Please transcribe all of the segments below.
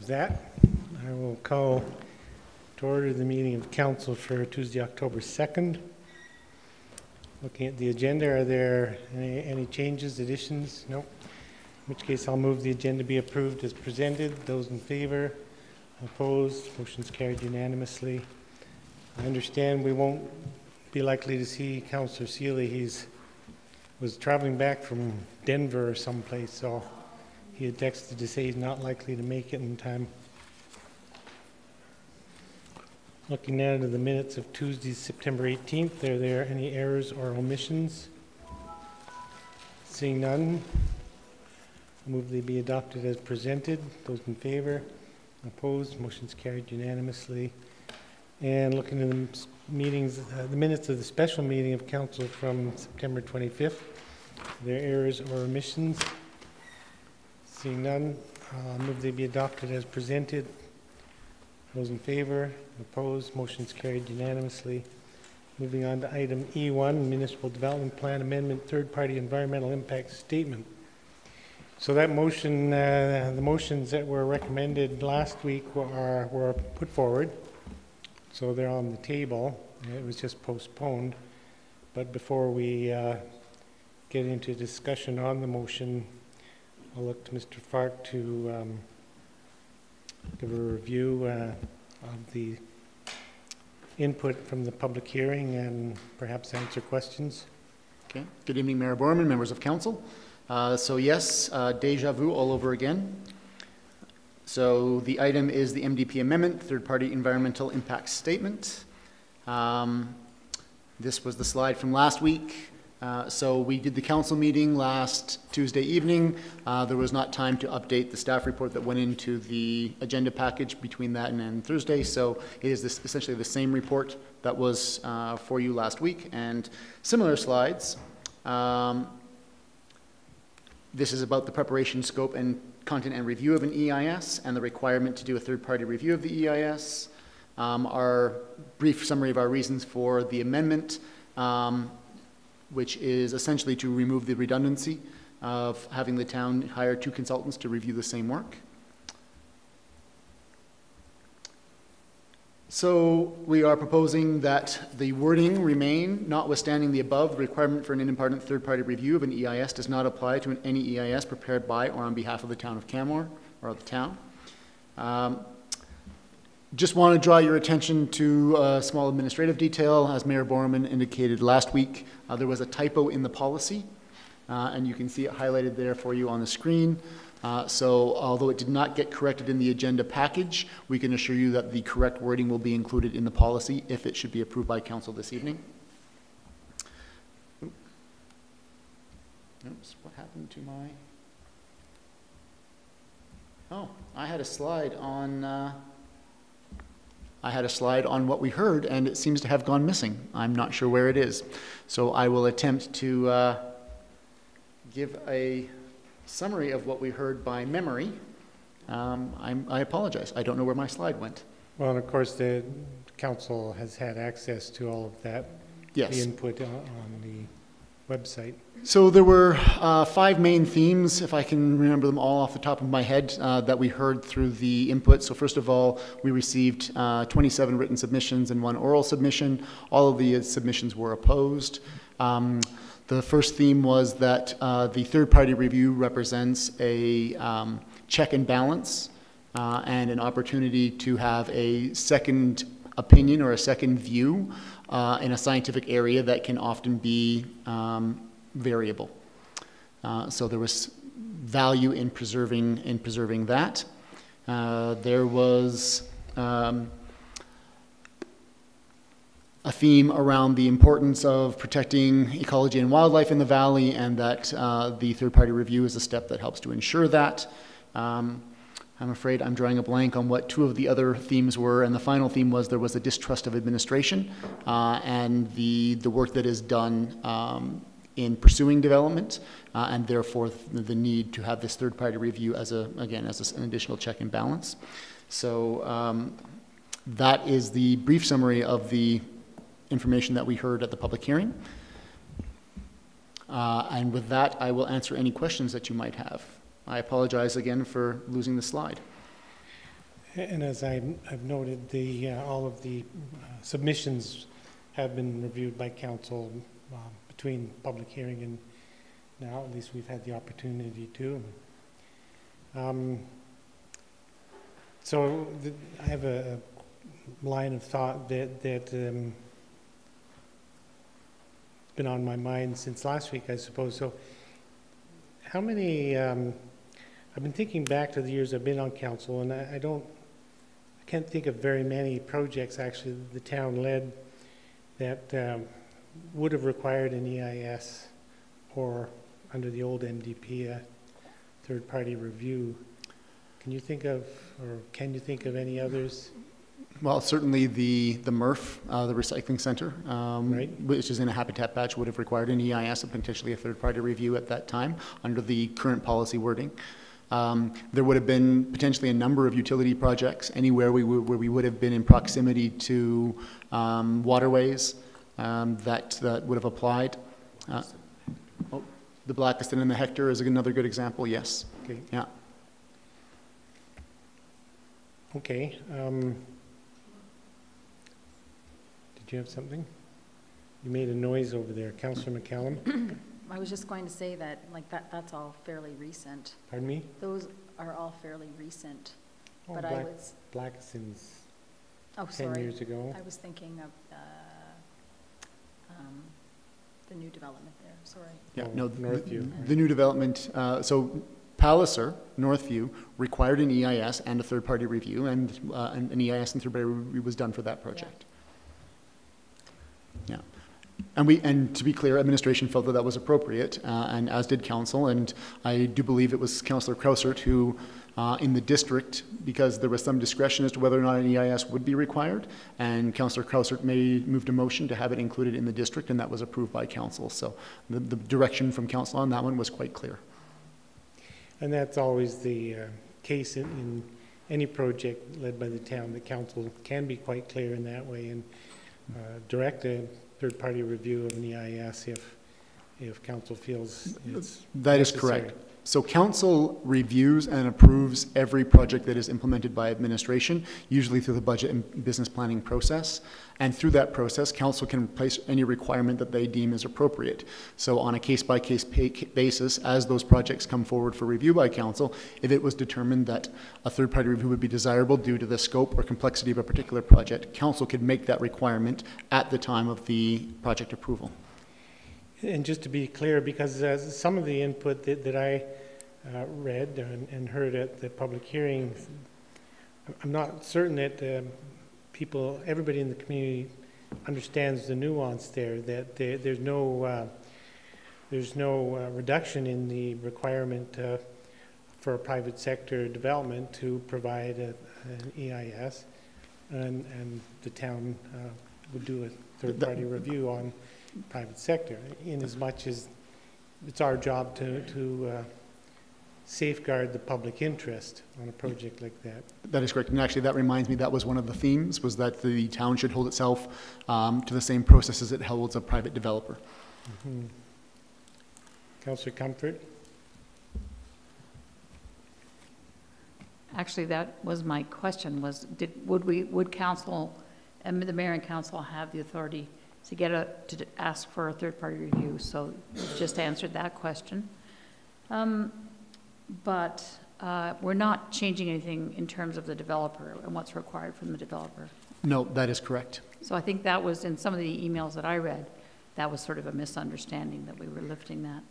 that, I will call to order the meeting of council for Tuesday, October 2nd. Looking at the agenda, are there any changes, additions? No. In which case, I'll move the agenda be approved as presented. Those in favor? Opposed? Motion's carried unanimously. I understand we won't be likely to see Councillor Seeley. He was traveling back from Denver or someplace, so he had texted to say he's not likely to make it in time. Looking now to the minutes of Tuesday, September 18th, are there any errors or omissions? Seeing none, I move they be adopted as presented. Those in favor? Opposed? Motion's carried unanimously. And looking at the meetings, the minutes of the special meeting of council from September 25th, are there errors or omissions? Seeing none, I move they be adopted as presented. Those in favor? Opposed? Motion's carried unanimously. Moving on to item E1, Municipal Development Plan Amendment, Third-Party Environmental Impact Statement. So that motion, the motions that were recommended last week were put forward. So they're on the table. It was just postponed. But before we get into discussion on the motion, I'll look to Mr. Fark to give a review of the input from the public hearing and perhaps answer questions. Okay. Good evening, Mayor Borman, members of council. So yes, deja vu all over again. So the item is the MDP amendment, third-party environmental impact statement. This was the slide from last week. So we did the council meeting last Tuesday evening. There was not time to update the staff report that went into the agenda package between that and Thursday. So it is essentially the same report that was for you last week and similar slides. This is about the preparation, scope, and content and review of an EIS and the requirement to do a third-party review of the EIS. Our brief summary of our reasons for the amendment, which is essentially to remove the redundancy of having the town hire two consultants to review the same work. So we are proposing that the wording remain, notwithstanding the above, the requirement for an independent third-party review of an EIS does not apply to any EIS prepared by or on behalf of the town of Canmore or the town. Just want to draw your attention to a small administrative detail. As Mayor Borman indicated last week, there was a typo in the policy, and you can see it highlighted there for you on the screen. So although it did not get corrected in the agenda package, we can assure you that the correct wording will be included in the policy if it should be approved by council this evening. Oops, what happened to my... Oh, I had a slide on what we heard, and it seems to have gone missing. I'm not sure where it is. So I will attempt to give a summary of what we heard by memory. I apologize. I don't know where my slide went. Well, and of course, the council has had access to all of that, yes, the input on the website. So there were 5 main themes, if I can remember them all off the top of my head, that we heard through the input. So first of all, we received 27 written submissions and 1 oral submission. All of the submissions were opposed. The first theme was that the third-party review represents a check and balance and an opportunity to have a second opinion or a second view in a scientific area that can often be variable. So there was value in preserving that. There was a theme around the importance of protecting ecology and wildlife in the valley, and that the third-party review is a step that helps to ensure that. I'm afraid I'm drawing a blank on what 2 of the other themes were, and the final theme was there was a distrust of administration and the work that is done in pursuing development, and therefore the need to have this third-party review as an additional check and balance. So that is the brief summary of the information that we heard at the public hearing. And with that, I will answer any questions that you might have. I apologize again for losing the slide. And as I've noted, all of the submissions have been reviewed by council between public hearing and now. At least we've had the opportunity to. I have a line of thought that been on my mind since last week, I suppose. So how many, I've been thinking back to the years I've been on council, and I can't think of very many projects actually the town led that would have required an EIS or under the old MDP a third-party review. Can you think of any others? Well, certainly the MRF, the recycling center, Right. which is in a habitat patch, would have required an EIS and potentially a third-party review at that time under the current policy wording. There would have been potentially a number of utility projects anywhere where we would have been in proximity to waterways that would have applied. The Blackiston and the Hector is another good example, yes. Okay. Yeah. Okay. Did you have something? You made a noise over there, Councillor McCallum. I was just going to say that, like, that's all fairly recent. Pardon me? Those are all fairly recent. Oh, But I was, Blackiston's oh, 10 sorry. years ago. I was thinking of the new development there, sorry. Yeah, Oh, no, Northview. the new development, so Palliser, Northview, required an EIS and a third-party review, and an EIS and third-party review was done for that project. Yeah. And to be clear, administration felt that that was appropriate, and as did council, and I do believe it was Councillor Krausert who, in the district, because there was some discretion as to whether or not an EIS would be required, and Councillor Krausert moved a motion to have it included in the district, and that was approved by council. So the direction from council on that one was quite clear. And that's always the case in any project led by the town. The council can be quite clear in that way and direct a third-party review of an EIS if council feels it's That is necessary. correct. So council reviews and approves every project that is implemented by administration, usually through the budget and business planning process. And through that process, council can place any requirement that they deem is appropriate. So on a case-by-case basis, as those projects come forward for review by council, if it was determined that a third-party review would be desirable due to the scope or complexity of a particular project, council could make that requirement at the time of the project approval. And just to be clear, because some of the input that I read and heard at the public hearings, I'm not certain that everybody in the community understands the nuance there, that there's no reduction in the requirement for a private sector development to provide an EIS, and the town would do a third-party review on private sector, in as much as it's our job to safeguard the public interest on a project like that. That is correct. And actually, that reminds me, that was one of the themes, was that the town should hold itself to the same processes it holds a private developer. Mm-hmm. Councillor Comfort? Actually, that was my question, was would council and the mayor and council have the authority to ask for a third-party review? So you just answered that question. But we're not changing anything in terms of the developer and what's required from the developer. No, that is correct. So I think that was, in some of the emails that I read, that was sort of a misunderstanding that we were lifting that.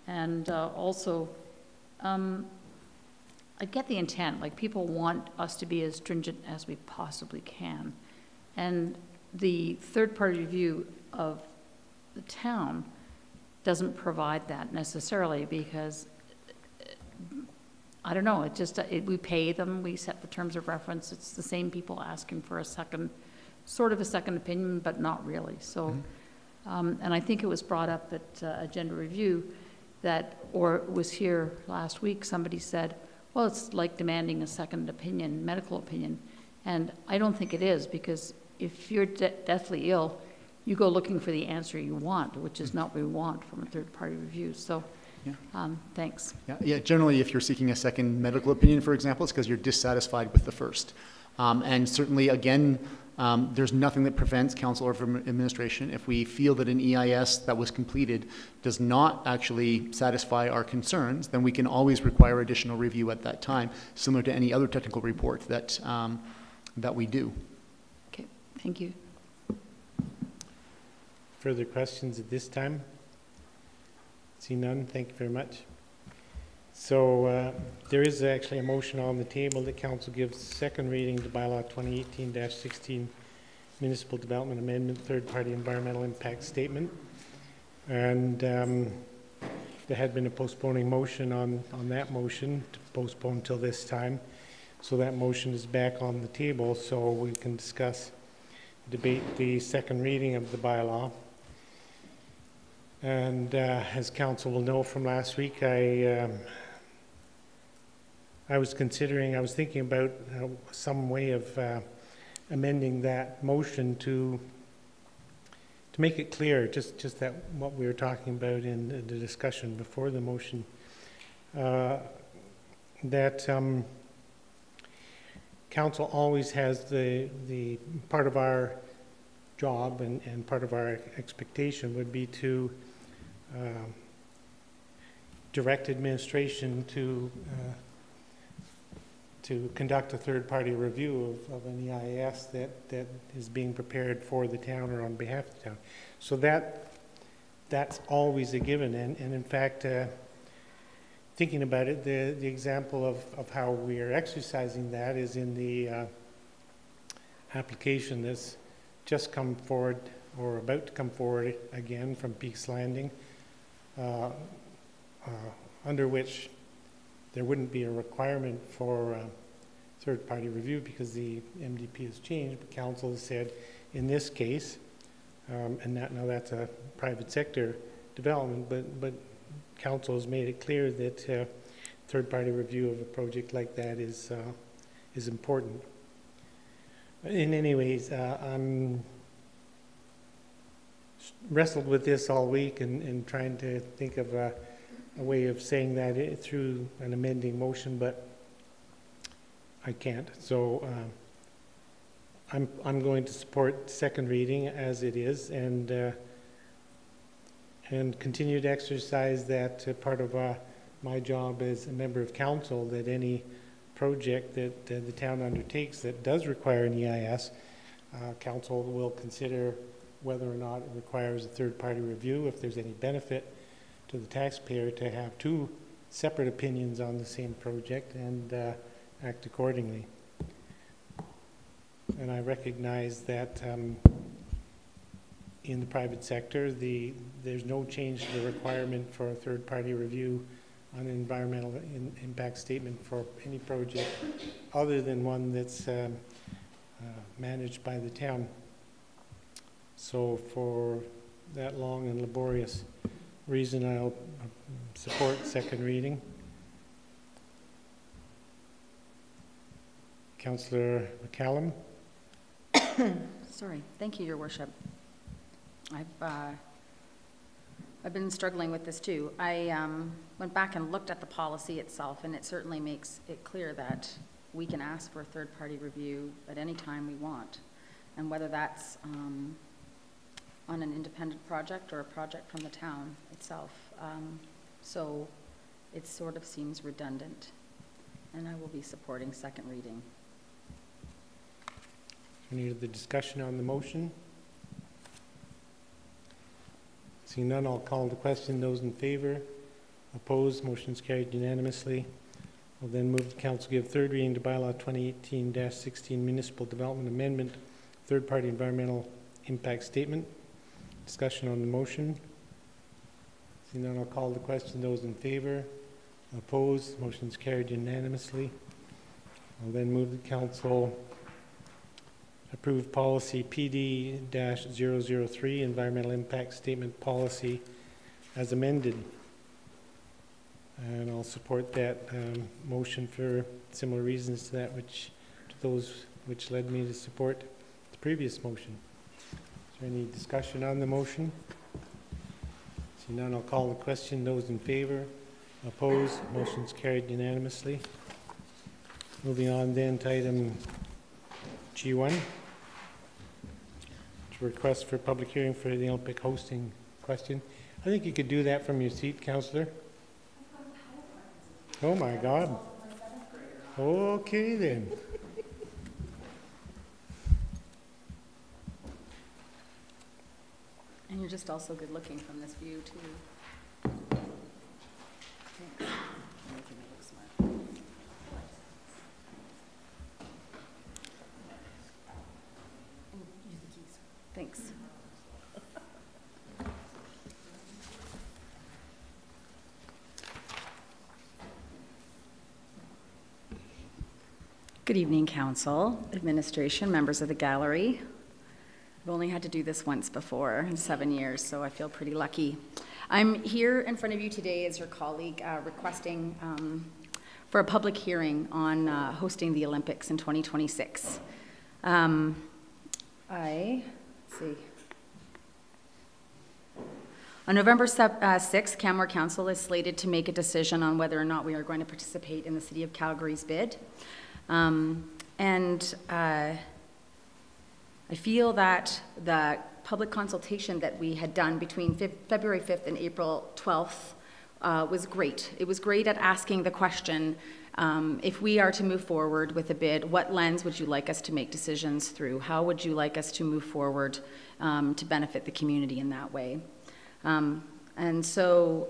And also, I get the intent, like people want us to be as stringent as we possibly can. And the third-party review of the town doesn't provide that necessarily, because I don't know, we pay them, we set the terms of reference, it's the same people asking for a second opinion, but not really. So, and I think it was brought up at agenda review or it was here last week, somebody said, well, it's like demanding a second opinion, medical opinion. And I don't think it is, because if you're deathly ill, you go looking for the answer you want, which is not what we want from a third-party review. So Thanks. Yeah, generally, if you're seeking a second medical opinion, for example, it's because you're dissatisfied with the first. And certainly, again, there's nothing that prevents council or administration, if we feel that an EIS that was completed does not actually satisfy our concerns, then we can always require additional review at that time, similar to any other technical report that, that we do. Okay, thank you. Further questions at this time? See none, thank you very much. So there is actually a motion on the table that council gives second reading to bylaw 2018-16 Municipal Development Amendment, third-party environmental impact statement. And there had been a postponing motion on that motion to postpone until this time. So that motion is back on the table, so we can discuss, debate the second reading of the bylaw. And as council will know from last week, I was thinking about some way of amending that motion to make it clear, just that what we were talking about in the discussion before the motion, that council always has the part of our job and part of our expectation would be to direct administration to conduct a third-party review of an EIS that is being prepared for the town or on behalf of the town. So that's always a given. And in fact, thinking about it, the example of how we are exercising that is in the application that's just come forward or about to come forward again from Peaks Landing, under which there wouldn't be a requirement for third-party review because the MDP has changed, but council has said in this case, and now that's a private sector development, but council has made it clear that third-party review of a project like that is important. In any ways, I'm wrestled with this all week and trying to think of a way of saying that through an amending motion, but I can't. So I'm going to support second reading as it is, and continue to exercise that part of my job as a member of council, that any project that the town undertakes that does require an EIS, council will consider whether or not it requires a third-party review, if there's any benefit to the taxpayer to have two separate opinions on the same project, and act accordingly. And I recognize that in the private sector, there's no change to the requirement for a third-party review on an environmental impact statement for any project other than one that's managed by the town. So for that long and laborious reason, I'll support second reading. Councillor McCallum. Sorry, thank you, Your Worship. I've been struggling with this too. I went back and looked at the policy itself, and it certainly makes it clear that we can ask for a third-party review at any time we want, and whether that's on an independent project or a project from the town itself. So it sort of seems redundant, and I will be supporting second reading. Any other discussion on the motion? Seeing none, I'll call the question. Those in favor? Opposed? Motion's carried unanimously. I'll then move the council give third reading to bylaw 2018-16 Municipal Development Amendment, third-party environmental impact statement. Discussion on the motion. Seeing none, I'll call the question. Those in favor? Opposed? Motion's carried unanimously. I'll then move the council approve policy PD-003, environmental impact statement policy, as amended. And I'll support that motion for similar reasons to those which led me to support the previous motion. Is there any discussion on the motion? See none, I'll call the question. Those in favor? Opposed? Motion's carried unanimously. Moving on then to item G1. Request for public hearing for the Olympic hosting question. I think you could do that from your seat, Councillor. Oh my God. Okay then. And you're just also good looking from this view too. Thanks. Making me look smart. Use the keys. Thanks. Good evening, Council, Administration, members of the gallery. I've only had to do this once before in 7 years, so I feel pretty lucky. I'm here in front of you today as your colleague requesting for a public hearing on hosting the Olympics in 2026. Let's see. On November 6th, Canmore Council is slated to make a decision on whether or not we are going to participate in the City of Calgary's bid. I feel that the public consultation that we had done between February 5th and April 12th was great. It was great at asking the question, if we are to move forward with a bid, what lens would you like us to make decisions through? How would you like us to move forward to benefit the community in that way? And so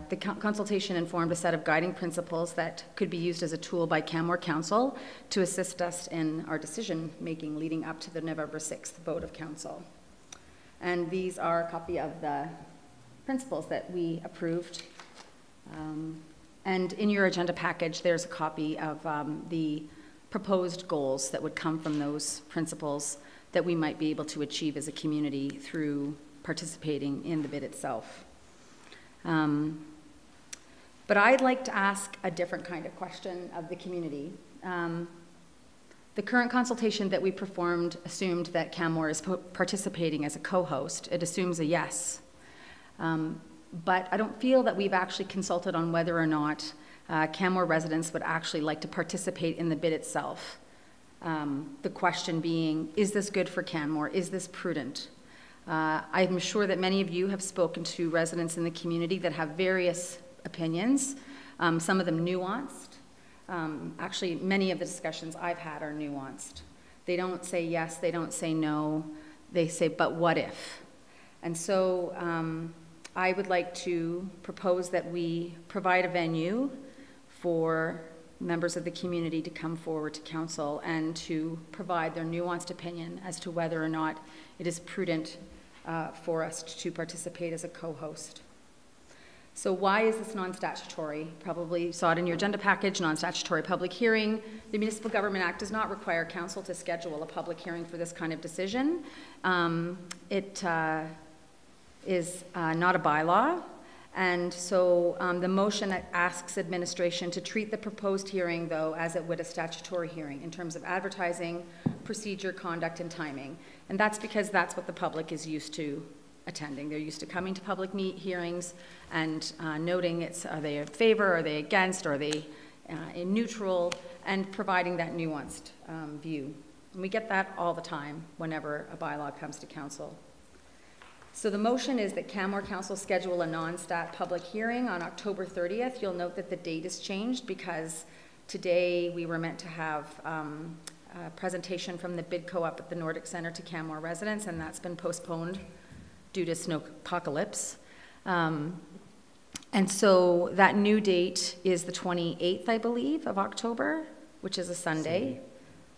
the consultation informed a set of guiding principles that could be used as a tool by Canmore Council to assist us in our decision-making leading up to the November 6th vote of Council. And these are a copy of the principles that we approved. And in your agenda package, there's a copy of the proposed goals that would come from those principles that we might be able to achieve as a community through participating in the bid itself. But I'd like to ask a different kind of question of the community. The current consultation that we performed assumed that Canmore is participating as a co-host. It assumes a yes. But I don't feel that we've actually consulted on whether or not Canmore residents would actually like to participate in the bid itself. The question being, is this good for Canmore? Is this prudent? I'm sure that many of you have spoken to residents in the community that have various opinions, some of them nuanced. Actually, many of the discussions I've had are nuanced. They don't say yes, they don't say no, they say, but what if? And so I would like to propose that we provide a venue for members of the community to come forward to council and to provide their nuanced opinion as to whether or not it is prudent for us to participate as a co-host. So why is this non-statutory? Probably saw it in your agenda package, non-statutory public hearing. The Municipal Government Act does not require council to schedule a public hearing for this kind of decision. It is not a bylaw. And so the motion asks administration to treat the proposed hearing, though, as it would a statutory hearing in terms of advertising, procedure, conduct, and timing. And that's because that's what the public is used to attending. They're used to coming to public hearings and noting are they in favor, are they against, are they in neutral, and providing that nuanced view. And we get that all the time whenever a bylaw comes to council. So the motion is that Canmore Council schedule a non-stat public hearing on October 30th. You'll note that the date has changed because today we were meant to have a presentation from the BIDCO up at the Nordic Centre to Canmore residents, and that's been postponed due to snowpocalypse. And so that new date is the 28th, I believe, of October, which is a Sunday.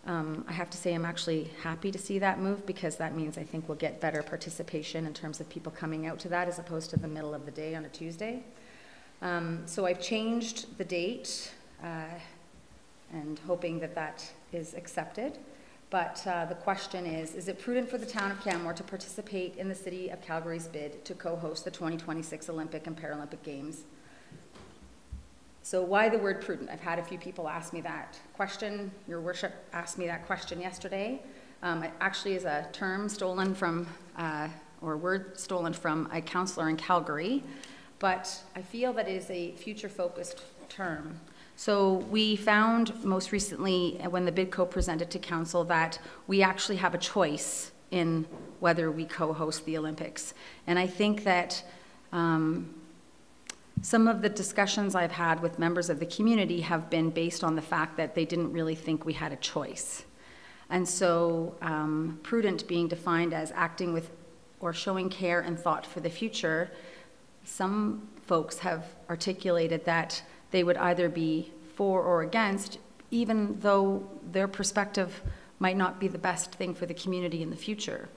I have to say I'm actually happy to see that move because that means I think we'll get better participation in terms of people coming out to that as opposed to the middle of the day on a Tuesday. So I've changed the date and hoping that that is accepted. But the question is it prudent for the town of Canmore to participate in the City of Calgary's bid to co-host the 2026 Olympic and Paralympic Games? So why the word prudent? I've had a few people ask me that question. Your worship asked me that question yesterday. It actually is a term stolen from or word stolen from a councillor in Calgary, but I feel that it is a future-focused term. So we found most recently when the BIDCO presented to council that we actually have a choice in whether we co-host the Olympics. And I think that some of the discussions I've had with members of the community have been based on the fact that they didn't really think we had a choice. And so prudent being defined as acting with or showing care and thought for the future, some folks have articulated that they would either be for or against, even though their perspective might not be the best thing for the community in the future.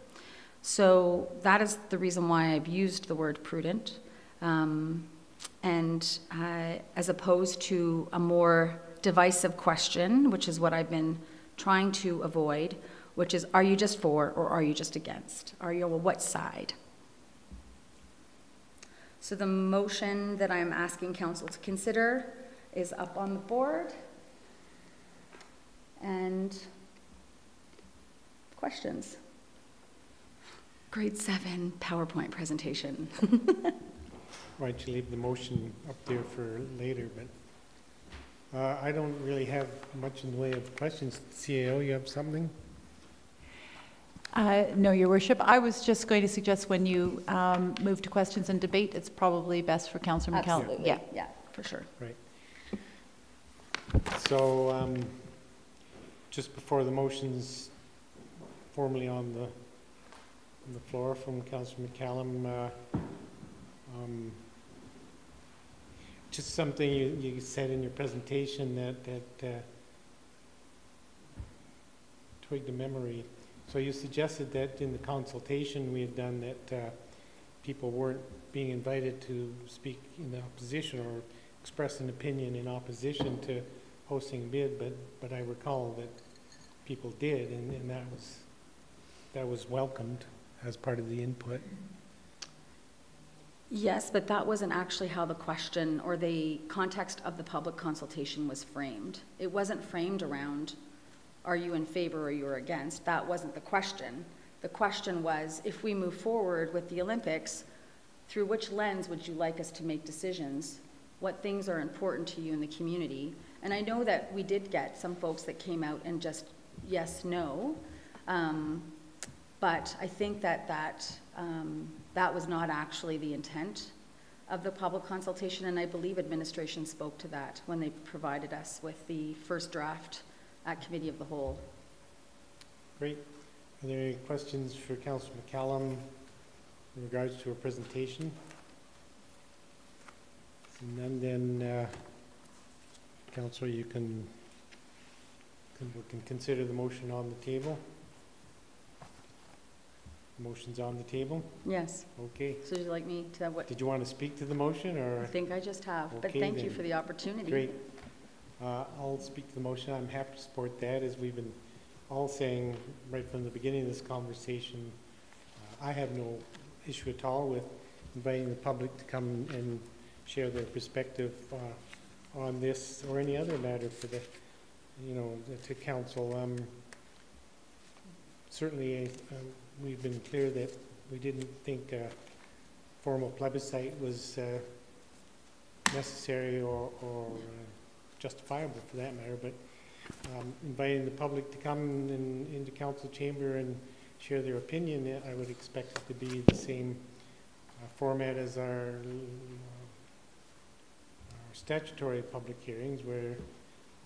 So that is the reason why I've used the word prudent, and as opposed to a more divisive question, which is what I've been trying to avoid, which is, are you just for or are you just against? Are you on what side? So the motion that I'm asking council to consider is up on the board. And questions? Grade 7 PowerPoint presentation. Why don't you leave the motion up there for later, but I don't really have much in the way of questions. CAO, you have something? No, Your Worship. I was just going to suggest when you move to questions and debate, it's probably best for Councillor McCallum. Absolutely. Yeah, yeah, for sure. Right. So just before the motion's formally on the floor from Councillor McCallum, just something you said in your presentation that twigged a memory. So you suggested that in the consultation we had done that people weren't being invited to speak in opposition or express an opinion in opposition to hosting a bid, but I recall that people did, and that was welcomed as part of the input. Yes, but that wasn't actually how the question or the context of the public consultation was framed. It wasn't framed around, are you in favor or you're against? That wasn't the question. The question was, if we move forward with the Olympics, through which lens would you like us to make decisions? What things are important to you in the community? And I know that we did get some folks that came out and just yes, no. But I think that was not actually the intent of the public consultation, and I believe administration spoke to that when they provided us with the first draft at Committee of the Whole. Great. Are there any questions for Councillor McCallum in regards to her presentation? And then, Councillor, you can consider the motion on the table. The motion's on the table? Yes. Okay. So would you like me to have what? Did you want to speak to the motion, or? I think I just have, but Okay, thank you then. for the opportunity. Great. I'll speak to the motion. I'm happy to support that, as we've been all saying right from the beginning of this conversation. I have no issue at all with inviting the public to come and share their perspective on this or any other matter for the, to council. Certainly, we've been clear that we didn't think a formal plebiscite was necessary or justifiable for that matter, but inviting the public to come into council chamber and share their opinion, I would expect it to be the same format as our statutory public hearings, where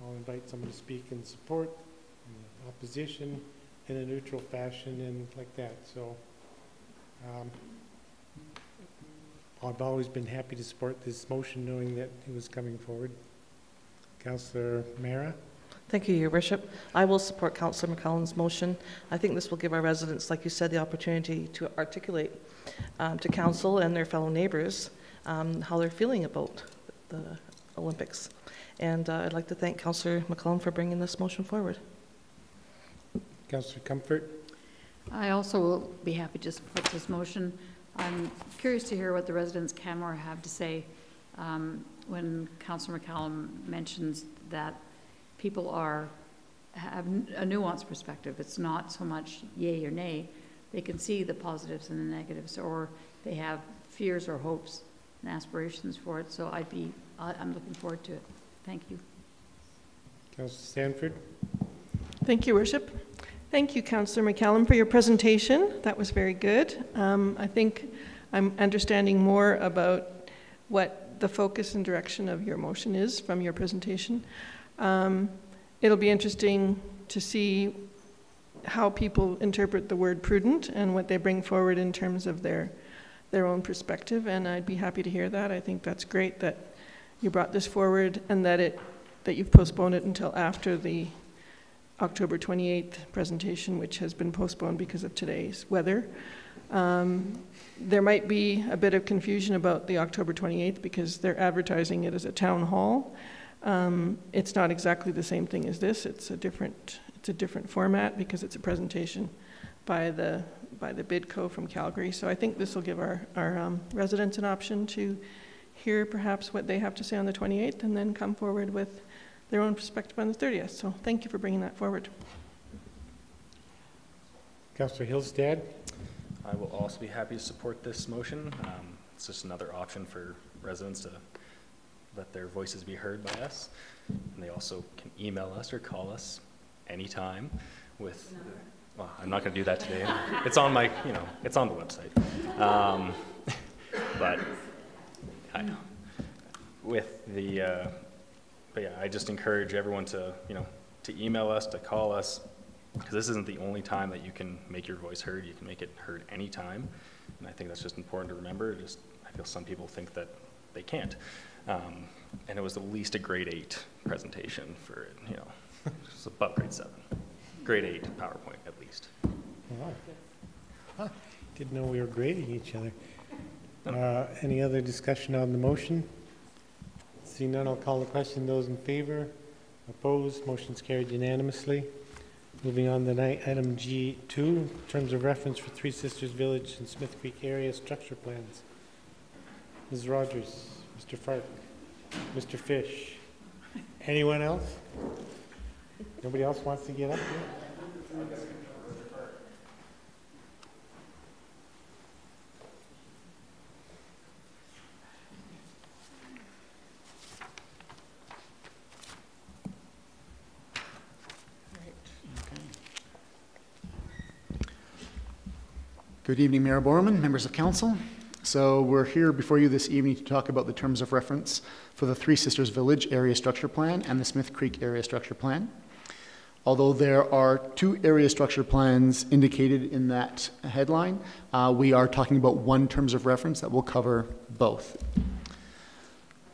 I'll invite someone to speak in support, in opposition, in a neutral fashion, and like that. So I've always been happy to support this motion, knowing that it was coming forward. Councillor Mara. Thank you, Your Worship. I will support Councillor McCallum's motion. I think this will give our residents, like you said, the opportunity to articulate to council and their fellow neighbours how they're feeling about the Olympics. And I'd like to thank Councillor McCallum for bringing this motion forward. Councillor Comfort. I also will be happy to support this motion. I'm curious to hear what the residents of Canmore have to say when Councillor McCallum mentions that people have a nuanced perspective. It's not so much yay or nay, they can see the positives and the negatives, or they have fears or hopes and aspirations for it. So I'm looking forward to it. Thank you. Councillor Stanford. Thank you, Worship. Thank you, Councillor McCallum, for your presentation. That was very good. I think I'm understanding more about what the focus and direction of your motion is from your presentation. It'll be interesting to see how people interpret the word prudent and what they bring forward in terms of their own perspective, and I'd be happy to hear that. I think that's great that you brought this forward and that you've postponed it until after the October 28th presentation, which has been postponed because of today's weather. There might be a bit of confusion about the October 28th because they're advertising it as a town hall. It's not exactly the same thing as this. It's a different format because it's a presentation by the BidCo from Calgary. So I think this will give our residents an option to hear perhaps what they have to say on the 28th and then come forward with their own perspective on the 30th. So thank you for bringing that forward. Councillor Hillstead. I will also be happy to support this motion. It's just another option for residents to let their voices be heard by us. And they also can email us or call us anytime with, well, I'm not going to do that today. It's on my, it's on the website. But yeah, I just encourage everyone to, to email us, to call us, because this isn't the only time that you can make your voice heard. You can make it heard anytime. And I think that's just important to remember. I feel some people think that they can't. And it was at least a grade 8 presentation for it, it's above grade 7. Grade 8 PowerPoint at least. Wow. Huh. Didn't know we were grading each other. Any other discussion on the motion? Seeing none, I'll call the question. Those in favor? Opposed? Motion's carried unanimously. Moving on to item G2, terms of reference for Three Sisters Village and Smith Creek area structure plans. Ms. Rogers, Mr. Fark, Mr. Fish. Anyone else? Nobody else wants to get up here? Good evening, Mayor Borman, members of council. So we're here before you this evening to talk about the terms of reference for the Three Sisters Village Area Structure Plan and the Smith Creek Area Structure Plan. Although there are 2 area structure plans indicated in that headline, we are talking about one terms of reference that will cover both.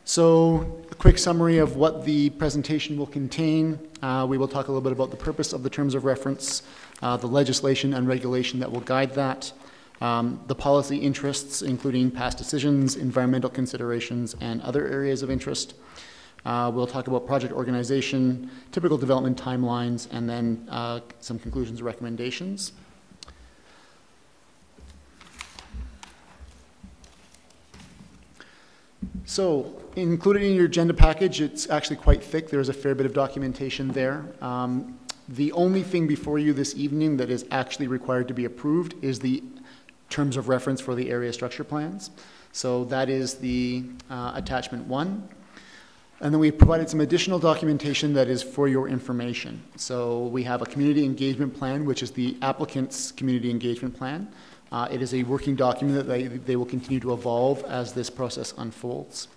So a quick summary of what the presentation will contain. We will talk a little bit about the purpose of the terms of reference, the legislation and regulation that will guide that, the policy interests, including past decisions, environmental considerations, and other areas of interest. We'll talk about project organization, typical development timelines, and then some conclusions and recommendations. So, included in your agenda package, it's actually quite thick. There's a fair bit of documentation there. The only thing before you this evening that is actually required to be approved is the terms of reference for the area structure plans. So that is the attachment 1. And then we provided some additional documentation that is for your information. So we have a community engagement plan, which is the applicant's community engagement plan. It is a working document that they will continue to evolve as this process unfolds.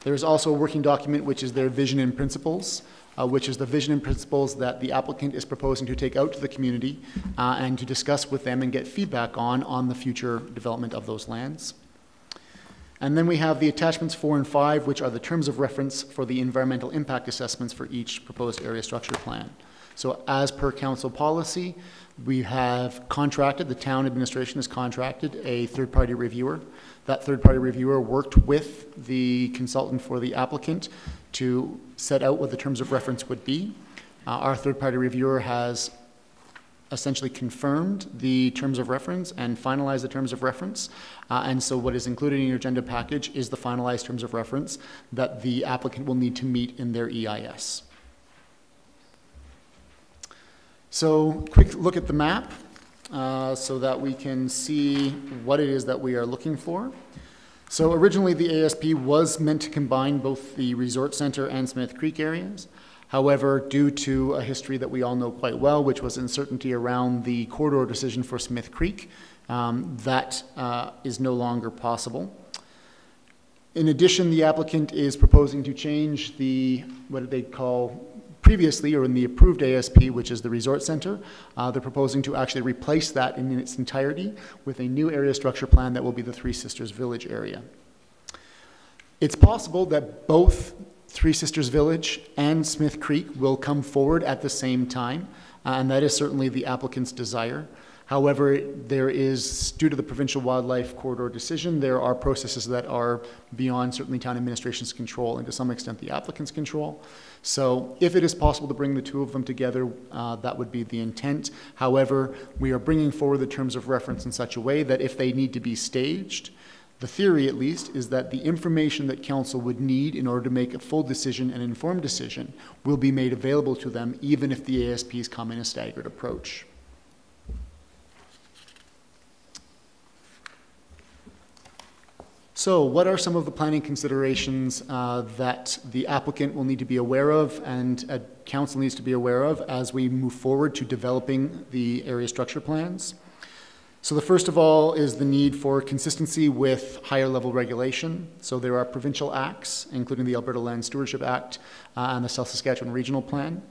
There is also a working document which is their vision and principles, which is the vision and principles that the applicant is proposing to take out to the community and to discuss with them and get feedback on the future development of those lands. And then we have the attachments 4 and 5, which are the terms of reference for the environmental impact assessments for each proposed area structure plan. So as per council policy, we have contracted, the town administration has contracted a third-party reviewer. That third-party reviewer worked with the consultant for the applicant to set out what the terms of reference would be. Our third-party reviewer has essentially confirmed the terms of reference and finalized the terms of reference. And so what is included in your agenda package is the finalized terms of reference that the applicant will need to meet in their EIS. So quick look at the map. so that we can see what it is that we are looking for. So originally the ASP was meant to combine both the Resort Center and Smith Creek areas. However, due to a history that we all know quite well, which was uncertainty around the corridor decision for Smith Creek, that is no longer possible. In addition, the applicant is proposing to change the, what they call previously, or in the approved ASP, which is the Resort Center, they're proposing to actually replace that in its entirety with a new area structure plan that will be the Three Sisters Village area. It's possible that both Three Sisters Village and Smith Creek will come forward at the same time, and that is certainly the applicant's desire. However, there is, due to the provincial wildlife corridor decision, there are processes that are beyond certainly town administration's control and to some extent the applicant's control. So if it is possible to bring the two of them together, that would be the intent. However, we are bringing forward the terms of reference in such a way that if they need to be staged, the theory at least is that the information that council would need in order to make a full decision, an informed decision, will be made available to them even if the ASPs come in a staggered approach. So what are some of the planning considerations that the applicant will need to be aware of and council needs to be aware of as we move forward to developing the area structure plans? So the first of all is the need for consistency with higher level regulation. So there are provincial acts, including the Alberta Land Stewardship Act and the South Saskatchewan Regional Plan.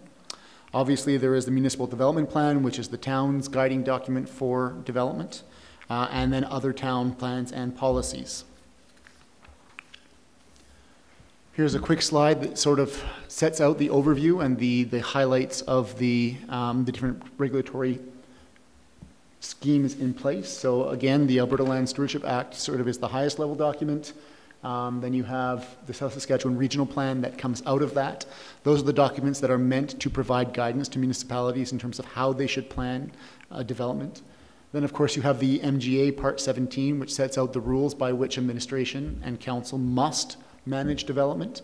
Obviously there is the Municipal Development Plan, which is the town's guiding document for development, and then other town plans and policies. Here's a quick slide that sort of sets out the overview and the highlights of the different regulatory schemes in place. So again, the Alberta Land Stewardship Act sort of is the highest level document. Then you have the South Saskatchewan Regional Plan that comes out of that. Those are the documents that are meant to provide guidance to municipalities in terms of how they should plan development. Then of course you have the MGA Part 17, which sets out the rules by which administration and council must manage development.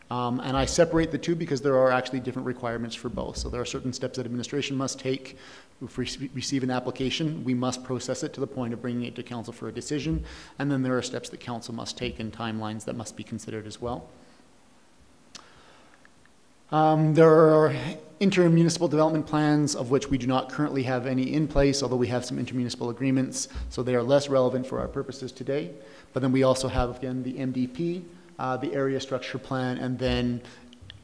And I separate the two because there are actually different requirements for both. So there are certain steps that administration must take. If we receive an application, we must process it to the point of bringing it to council for a decision. And then there are steps that council must take and timelines that must be considered as well. There are intermunicipal development plans of which we do not currently have any in place, although we have some intermunicipal agreements. So they are less relevant for our purposes today. But then we also have, again, the MDP, the area structure plan, and then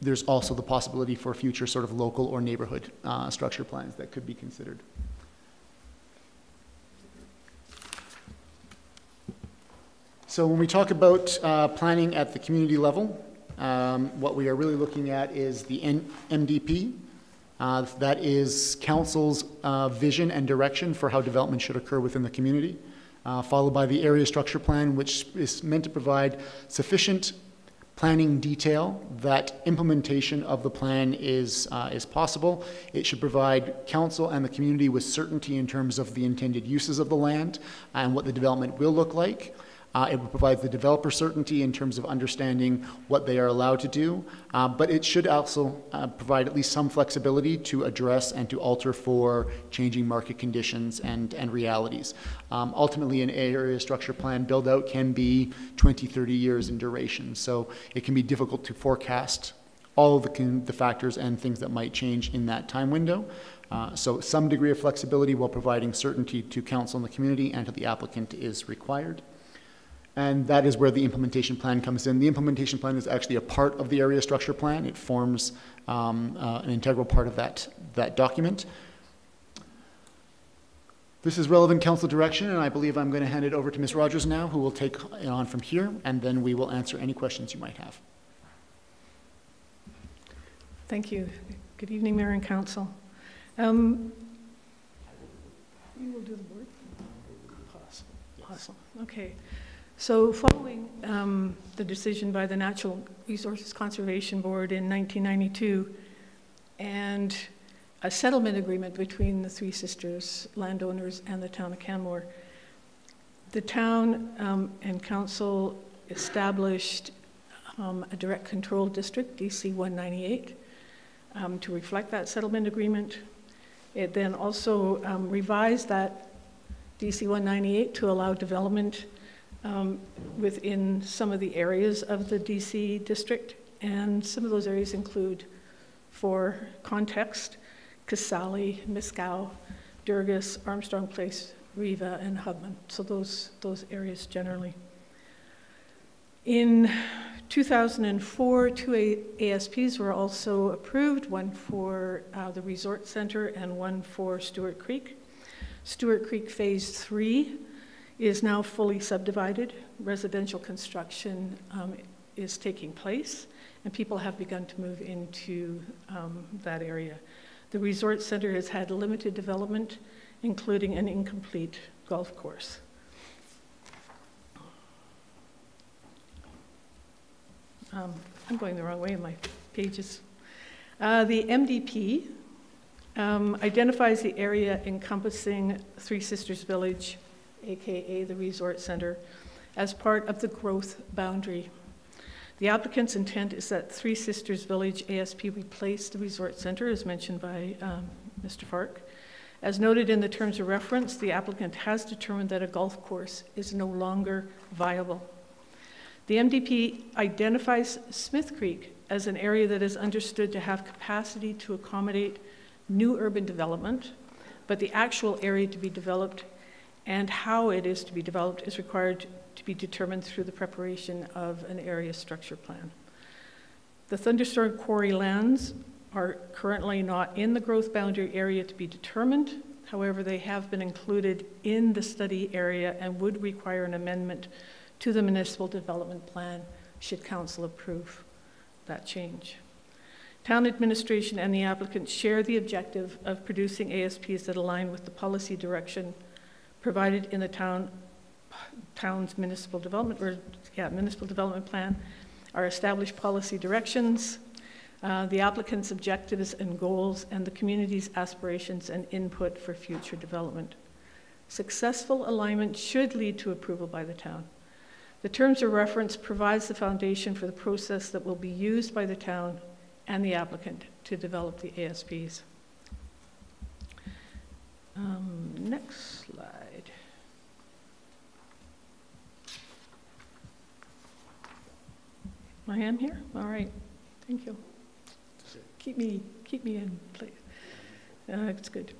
there's also the possibility for future sort of local or neighborhood structure plans that could be considered. So when we talk about planning at the community level, what we are really looking at is the MDP. That is council's vision and direction for how development should occur within the community. Followed by the area structure plan, which is meant to provide sufficient planning detail that implementation of the plan is possible. It should provide council and the community with certainty in terms of the intended uses of the land and what the development will look like. It will provide the developer certainty in terms of understanding what they are allowed to do, but it should also provide at least some flexibility to address and to alter for changing market conditions and realities. Ultimately, an area structure plan build-out can be 20, 30 years in duration, so it can be difficult to forecast all of the factors and things that might change in that time window. So some degree of flexibility while providing certainty to council and the community and to the applicant is required. And that is where the implementation plan comes in. The implementation plan is actually a part of the area structure plan. It forms an integral part of that document. This is relevant council direction, and I believe I'm going to hand it over to Ms. Rogers now, who will take it on from here, and then we will answer any questions you might have. Thank you. Good evening, Mayor and Council. You will do the board? Awesome. Okay. So following the decision by the Natural Resources Conservation Board in 1992 and a settlement agreement between the Three Sisters landowners and the town of Canmore, the town and council established a direct control district, DC 198, to reflect that settlement agreement. It then also revised that DC 198 to allow development within some of the areas of the DC district, and some of those areas include, for context, Casali, Miscow, Durgis, Armstrong Place, Riva, and Hubman. So those areas generally. In 2004, two ASPs were also approved, one for the Resort Center and one for Stewart Creek. Stewart Creek Phase 3 is now fully subdivided. Residential construction is taking place, and people have begun to move into that area. The Resort Center has had limited development, including an incomplete golf course. I'm going the wrong way in my pages. The MDP identifies the area encompassing Three Sisters Village, AKA the Resort Center, as part of the growth boundary. The applicant's intent is that Three Sisters Village ASP replace the Resort Center, as mentioned by Mr. Fark. As noted in the terms of reference, the applicant has determined that a golf course is no longer viable. The MDP identifies Smith Creek as an area that is understood to have capacity to accommodate new urban development, but the actual area to be developed and how it is to be developed is required to be determined through the preparation of an area structure plan. The Thunderstorm Quarry lands are currently not in the growth boundary area to be determined. However, they have been included in the study area and would require an amendment to the municipal development plan should council approve that change. Town administration and the applicant share the objective of producing ASPs that align with the policy direction provided in the town's municipal development, municipal development plan, our established policy directions, the applicant's objectives and goals, and the community's aspirations and input for future development. Successful alignment should lead to approval by the town. The terms of reference provides the foundation for the process that will be used by the town and the applicant to develop the ASPs. Next slide. I am here? All right, thank you. Keep me in place. It's good.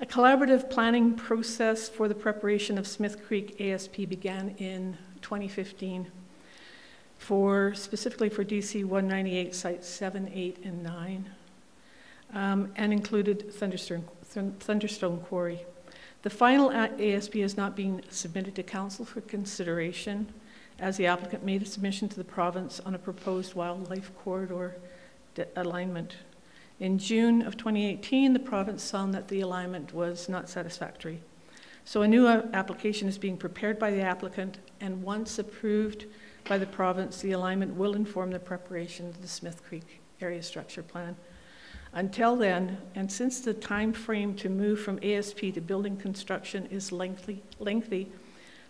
A collaborative planning process for the preparation of Smith Creek ASP began in 2015 specifically for DC 198 sites 7, 8, and 9, and included Thunderstone Quarry. The final ASP is not being submitted to council for consideration, as the applicant made a submission to the province on a proposed wildlife corridor alignment. In June of 2018, the province found that the alignment was not satisfactory. So a new application is being prepared by the applicant, and once approved by the province, the alignment will inform the preparation of the Smith Creek Area Structure Plan. Until then, and since the time frame to move from ASP to building construction is lengthy,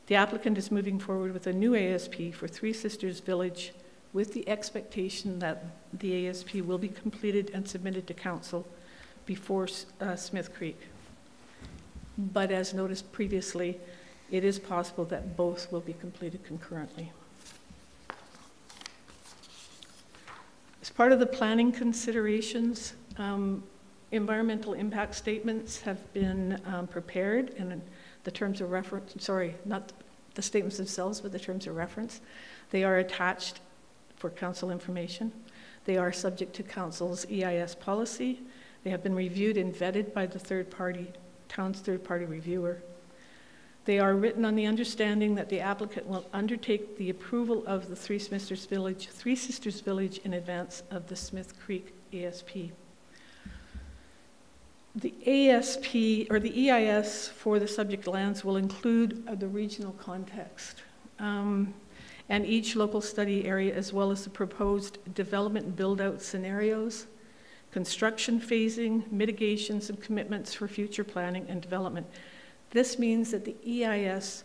the applicant is moving forward with a new ASP for Three Sisters Village with the expectation that the ASP will be completed and submitted to council before Smith Creek. But as noticed previously, it is possible that both will be completed concurrently. As part of the planning considerations, environmental impact statements have been prepared, and the terms of reference, sorry, not the statements themselves, but the terms of reference. They are attached for council information. They are subject to council's EIS policy. They have been reviewed and vetted by the town's third-party reviewer. They are written on the understanding that the applicant will undertake the approval of the Three Sisters Village in advance of the Smith Creek ASP. The ASP, or the EIS for the subject lands, will include the regional context and each local study area, as well as the proposed development build-out scenarios, construction phasing, mitigations, and commitments for future planning and development. This means that the EIS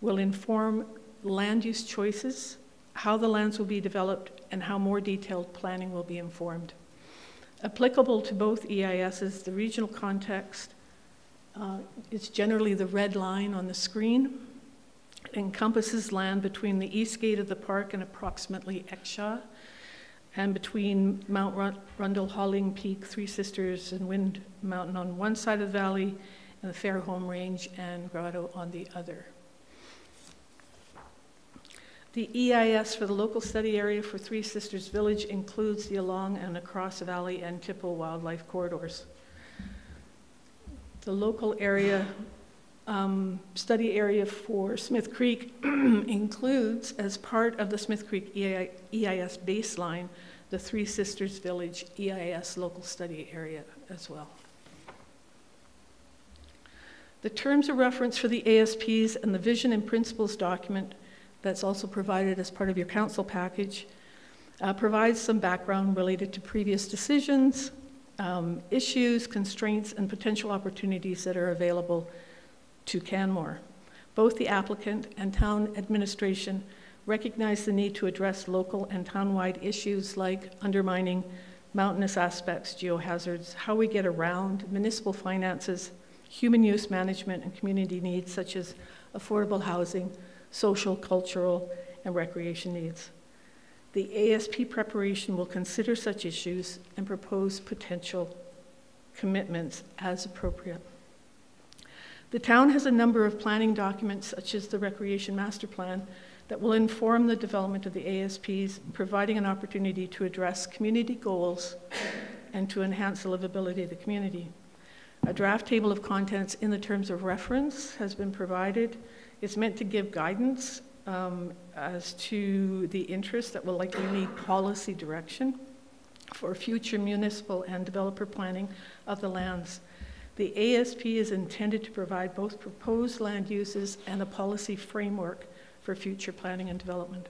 will inform land use choices, how the lands will be developed, and how more detailed planning will be informed. Applicable to both EISs, the regional context is generally the red line on the screen. It encompasses land between the east gate of the park and approximately Exshaw, and between Mount Rundle, Hauling Peak, Three Sisters, and Wind Mountain on one side of the valley, and the Fairholme Range and Grotto on the other. The EIS for the local study area for Three Sisters Village includes the along and across the valley and Tippo wildlife corridors. The local area study area for Smith Creek includes, as part of the Smith Creek EIS baseline, the Three Sisters Village EIS local study area as well. The terms of reference for the ASPs and the vision and principles document that's also provided as part of your council package provides some background related to previous decisions, issues, constraints, and potential opportunities that are available to Canmore. Both the applicant and town administration recognize the need to address local and town-wide issues like undermining mountainous aspects, geohazards, how we get around municipal finances, human use management, and community needs such as affordable housing, social, cultural, and recreation needs. The ASP preparation will consider such issues and propose potential commitments as appropriate. The town has a number of planning documents, such as the Recreation Master Plan, that will inform the development of the ASPs, providing an opportunity to address community goals and to enhance the livability of the community. A draft table of contents in the terms of reference has been provided. It's meant to give guidance as to the interests that will likely need policy direction for future municipal and developer planning of the lands. The ASP is intended to provide both proposed land uses and a policy framework for future planning and development.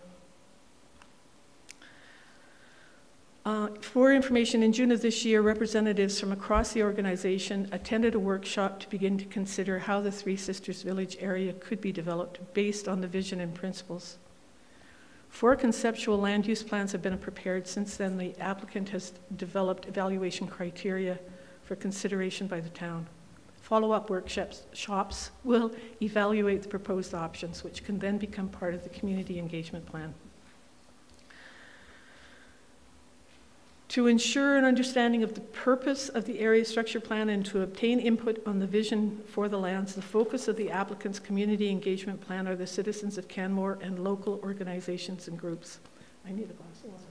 For information, in June of this year, representatives from across the organization attended a workshop to begin to consider how the Three Sisters Village area could be developed based on the vision and principles. 4 conceptual land use plans have been prepared. Since then, the applicant has developed evaluation criteria for consideration by the town. Follow-up workshops will evaluate the proposed options, which can then become part of the community engagement plan. To ensure an understanding of the purpose of the area structure plan and to obtain input on the vision for the lands, the focus of the applicant's community engagement plan are the citizens of Canmore and local organizations and groups. I need a glass of water.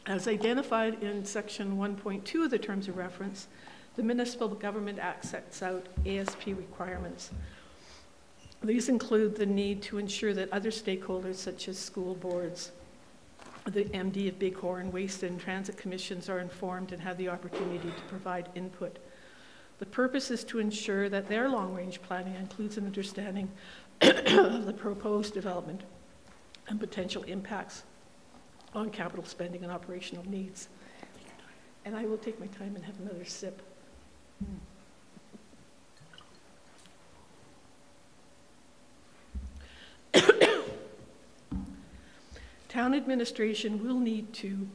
As identified in section 1.2 of the terms of reference, the Municipal Government Act sets out ASP requirements. These include the need to ensure that other stakeholders, such as school boards, the MD of Bighorn, Waste and Transit Commissions, are informed and have the opportunity to provide input. The purpose is to ensure that their long-range planning includes an understanding of the proposed development and potential impacts on capital spending and operational needs. And I will take my time and have another sip. Town administration will need to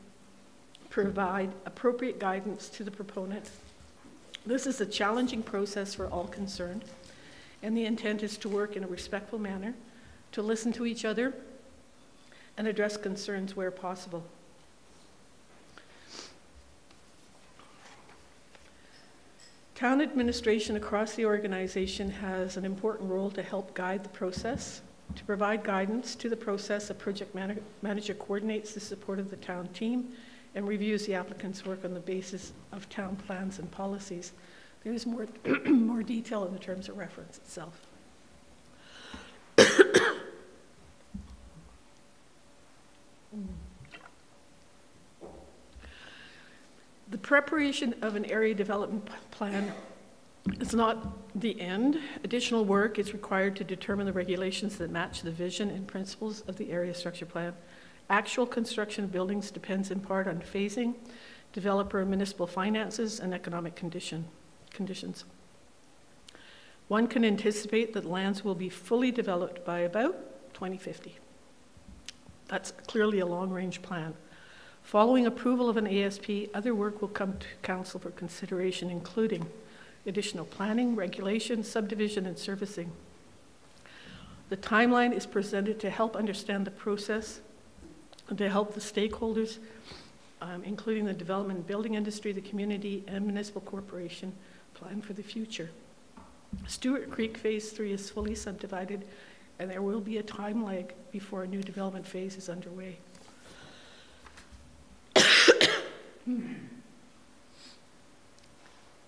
provide appropriate guidance to the proponent. This is a challenging process for all concerned, and the intent is to work in a respectful manner, to listen to each other, and address concerns where possible. Town administration across the organization has an important role to help guide the process. To provide guidance to the process, a project manager coordinates the support of the town team and reviews the applicant's work on the basis of town plans and policies. There is more, more detail in the terms of reference itself. The preparation of an area development plan is not the end. Additional work is required to determine the regulations that match the vision and principles of the area structure plan. Actual construction of buildings depends in part on phasing, developer and municipal finances, and economic conditions. One can anticipate that lands will be fully developed by about 2050. That's clearly a long-range plan. Following approval of an ASP, other work will come to Council for consideration, including additional planning, regulation, subdivision, and servicing. The timeline is presented to help understand the process and to help the stakeholders, including the development and building industry, the community, and municipal corporation, plan for the future. Stewart Creek Phase 3 is fully subdivided, and there will be a time lag before a new development phase is underway.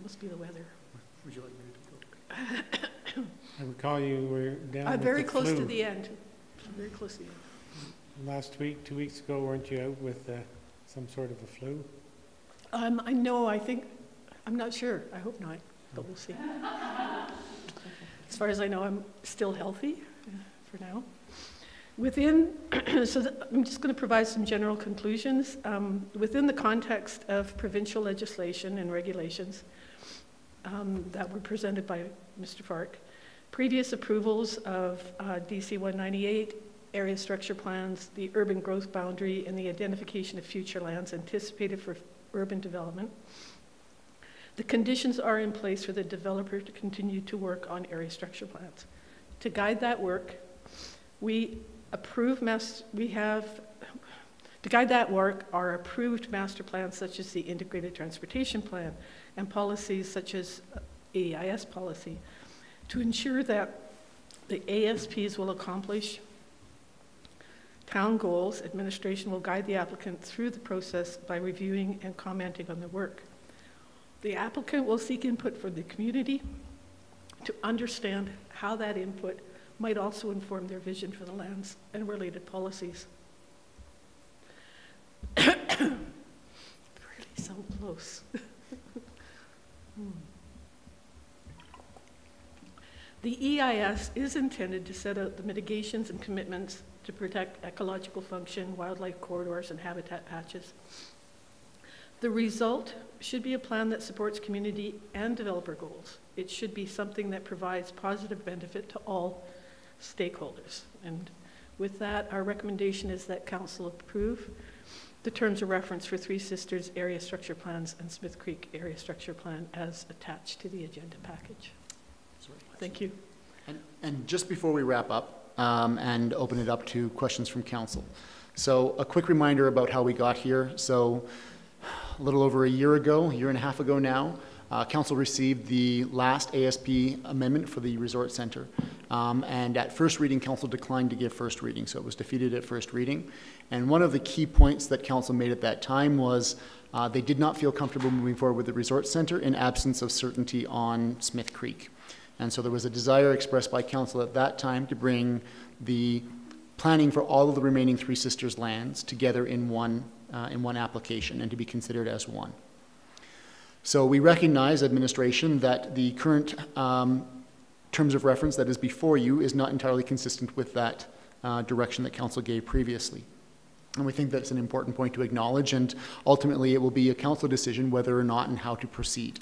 Must be the weather. Would you like me to go? I recall you were down I'm with very the close flu. to the end. I'm very close to the end. Last week, 2 weeks ago, weren't you out with some sort of a flu? I know, I think, I'm not sure. I hope not, but we'll see. As far as I know, I'm still healthy for now. I'm just going to provide some general conclusions. Within the context of provincial legislation and regulations that were presented by Mr. Fark, previous approvals of DC 198, area structure plans, the urban growth boundary, and the identification of future lands anticipated for urban development, the conditions are in place for the developer to continue to work on area structure plans. To guide that work, are approved master plans such as the Integrated Transportation Plan and policies such as AEIS policy to ensure that the ASPs will accomplish town goals. Administration will guide the applicant through the process by reviewing and commenting on the work. The applicant will seek input from the community to understand how that input might also inform their vision for the lands and related policies. Really so close. The EIS is intended to set out the mitigations and commitments to protect ecological function, wildlife corridors, and habitat patches. The result should be a plan that supports community and developer goals. It should be something that provides positive benefit to all stakeholders. And with that, our recommendation is that Council approve the terms of reference for Three Sisters area structure plans and Smith Creek area structure plan as attached to the agenda package. Thank you. And just before we wrap up and open it up to questions from Council. So a quick reminder about how we got here. So a little over a year and a half ago now, Council received the last ASP amendment for the resort center. And at first reading, Council declined to give first reading, so it was defeated at first reading. And one of the key points that Council made at that time was they did not feel comfortable moving forward with the resort center in absence of certainty on Smith Creek. And so there was a desire expressed by Council at that time to bring the planning for all of the remaining Three Sisters lands together in one application and to be considered as one. So we recognize, administration, that the current terms of reference that is before you is not entirely consistent with that direction that Council gave previously. And we think that's an important point to acknowledge, and ultimately it will be a Council decision whether or not and how to proceed.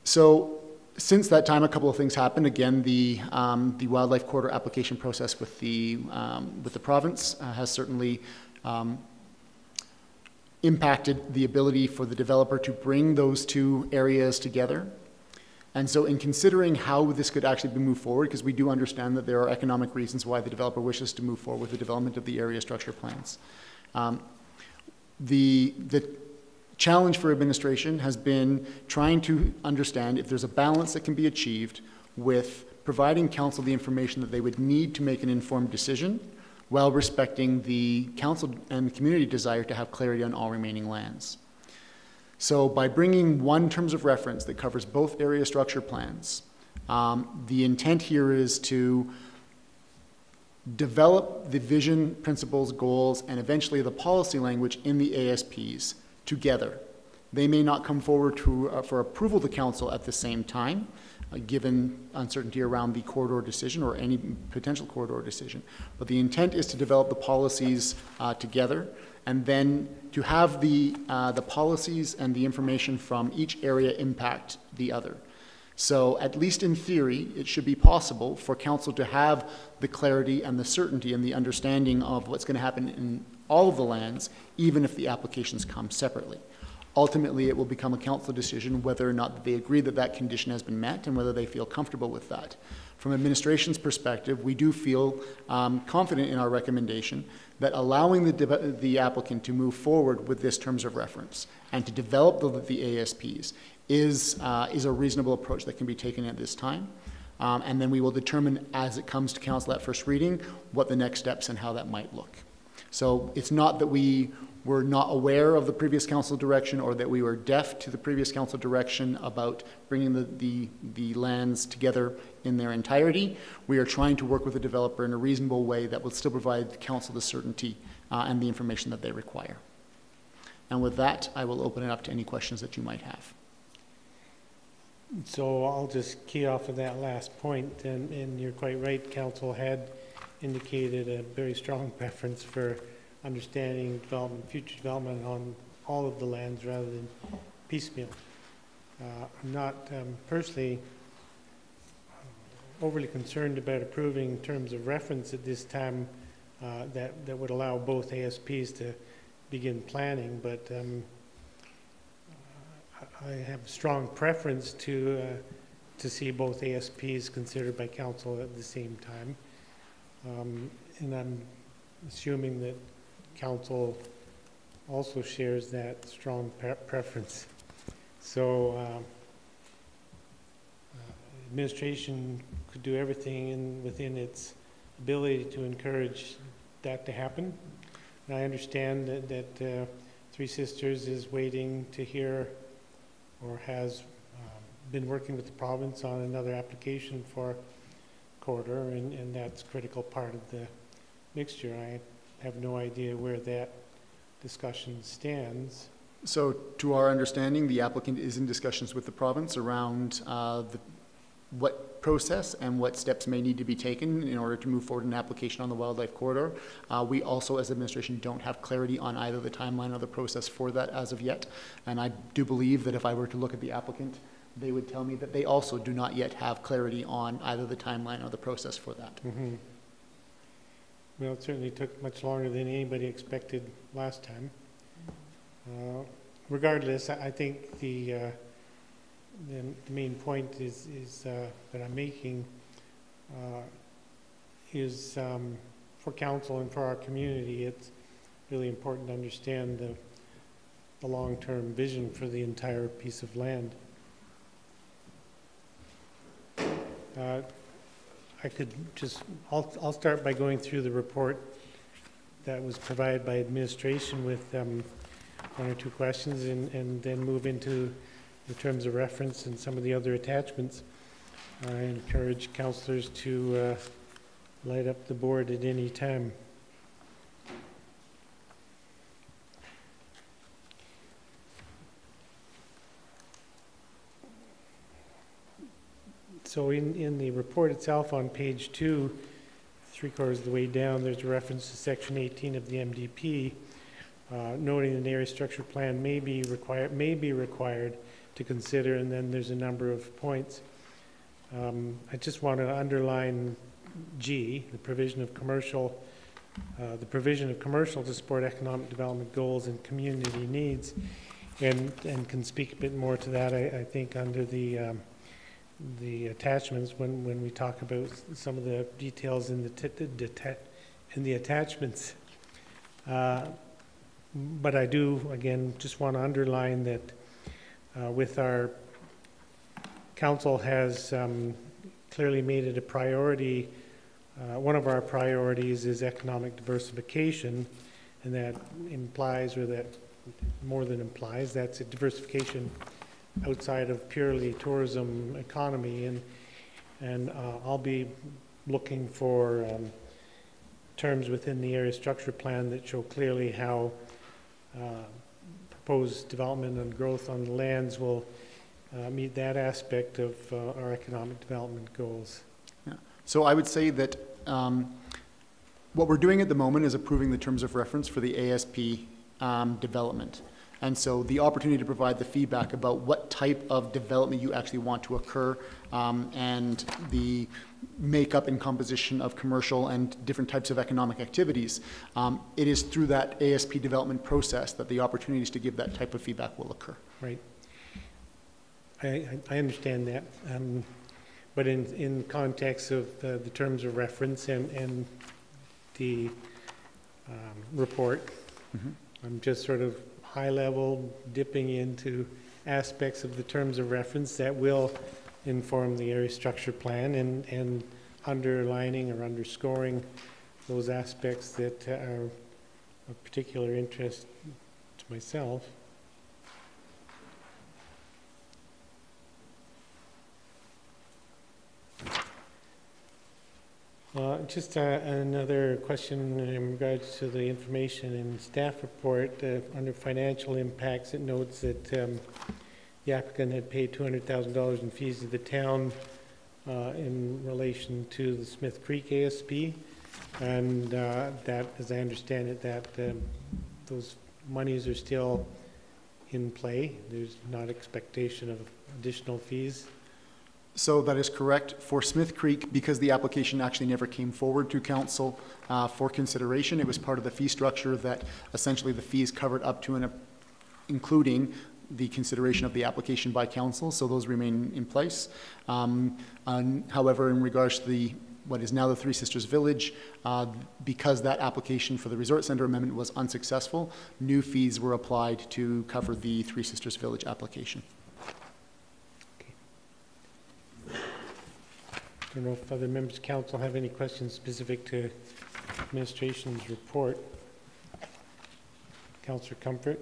So since that time, a couple of things happened. Again, the wildlife corridor application process with the province has certainly impacted the ability for the developer to bring those two areas together. And so in considering how this could actually be moved forward, because we do understand that there are economic reasons why the developer wishes to move forward with the development of the area structure plans. The challenge for administration has been trying to understand if there's a balance that can be achieved with providing Council the information that they would need to make an informed decision while respecting the Council and the community desire to have clarity on all remaining lands. So by bringing one terms of reference that covers both area structure plans, the intent here is to develop the vision, principles, goals, and eventually the policy language in the ASPs together. They may not come forward for approval to Council at the same time, given uncertainty around the corridor decision or any potential corridor decision. But the intent is to develop the policies together, and then to have the policies and the information from each area impact the other. So at least in theory, it should be possible for council to have the clarity and the certainty and the understanding of what's going to happen in all of the lands, even if the applications come separately. Ultimately, it will become a council decision whether or not they agree that that condition has been met and whether they feel comfortable with that. From administration's perspective, we do feel confident in our recommendation that allowing the applicant to move forward with this terms of reference and to develop the ASPs is a reasonable approach that can be taken at this time. And then we will determine as it comes to council at first reading what the next steps and how that might look. So it's not that we were not aware of the previous council direction or that we were deaf to the previous council direction about bringing the lands together in their entirety. We are trying to work with the developer in a reasonable way that will still provide the council the certainty and the information that they require. And with that, I will open it up to any questions that you might have. So I'll just key off of that last point, and you're quite right, council had indicated a very strong preference for understanding development, future development on all of the lands rather than piecemeal. I'm not personally overly concerned about approving terms of reference at this time that would allow both ASPs to begin planning, but I have a strong preference to see both ASPs considered by council at the same time. And I'm assuming that council also shares that strong preference. So administration could do everything within its ability to encourage that to happen. And I understand that Three Sisters is waiting to hear or has been working with the province on another application for corridor, and that's a critical part of the mixture. I have no idea where that discussion stands. So to our understanding, the applicant is in discussions with the province around what process and what steps may need to be taken in order to move forward an application on the wildlife corridor. We also, as administration, don't have clarity on either the timeline or the process for that as of yet. And I do believe that if I were to look at the applicant, they would tell me that they also do not yet have clarity on either the timeline or the process for that. Mm-hmm. Well, it certainly took much longer than anybody expected last time. Regardless, I think the main point is that I'm making is for council and for our community, it's really important to understand the long-term vision for the entire piece of land. I could just, I'll start by going through the report that was provided by administration with one or two questions and then move into the terms of reference and some of the other attachments. I encourage councillors to light up the board at any time. So in the report itself on page 2, 3/4 of the way down, there's a reference to section 18 of the MDP, noting an area structure plan may be required to consider, and then there's a number of points. I just want to underline G, the provision of commercial to support economic development goals and community needs, and can speak a bit more to that, I think, under the attachments when we talk about some of the details in the attachments. But I do, again, just want to underline that with our council has clearly made it a priority. One of our priorities is economic diversification, and that implies, or that more than implies, that's a diversification outside of purely tourism economy, and I'll be looking for terms within the area structure plan that show clearly how proposed development and growth on the lands will meet that aspect of our economic development goals. Yeah. So I would say that what we're doing at the moment is approving the terms of reference for the ASP development. And so the opportunity to provide the feedback about what type of development you actually want to occur, and the makeup and composition of commercial and different types of economic activities, it is through that ASP development process that the opportunities to give that type of feedback will occur. Right. I understand that, but in context of the terms of reference and the report, I'm just sort of high level dipping into aspects of the terms of reference that will inform the area structure plan, and underlining or underscoring those aspects that are of particular interest to myself. Just another question in regards to the information in staff report. Under financial impacts, it notes that the applicant had paid $200,000 in fees to the town in relation to the Smith Creek ASP, and that, as I understand it, that those monies are still in play. There's not expectation of additional fees. So that is correct. For Smith Creek, because the application actually never came forward to council for consideration, it was part of the fee structure that essentially the fees covered up to and including the consideration of the application by council, so those remain in place. However, in regards to what is now the Three Sisters Village, because that application for the Resort Center amendment was unsuccessful, new fees were applied to cover the Three Sisters Village application. I don't know if other members of council have any questions specific to administration's report. Councillor Comfort.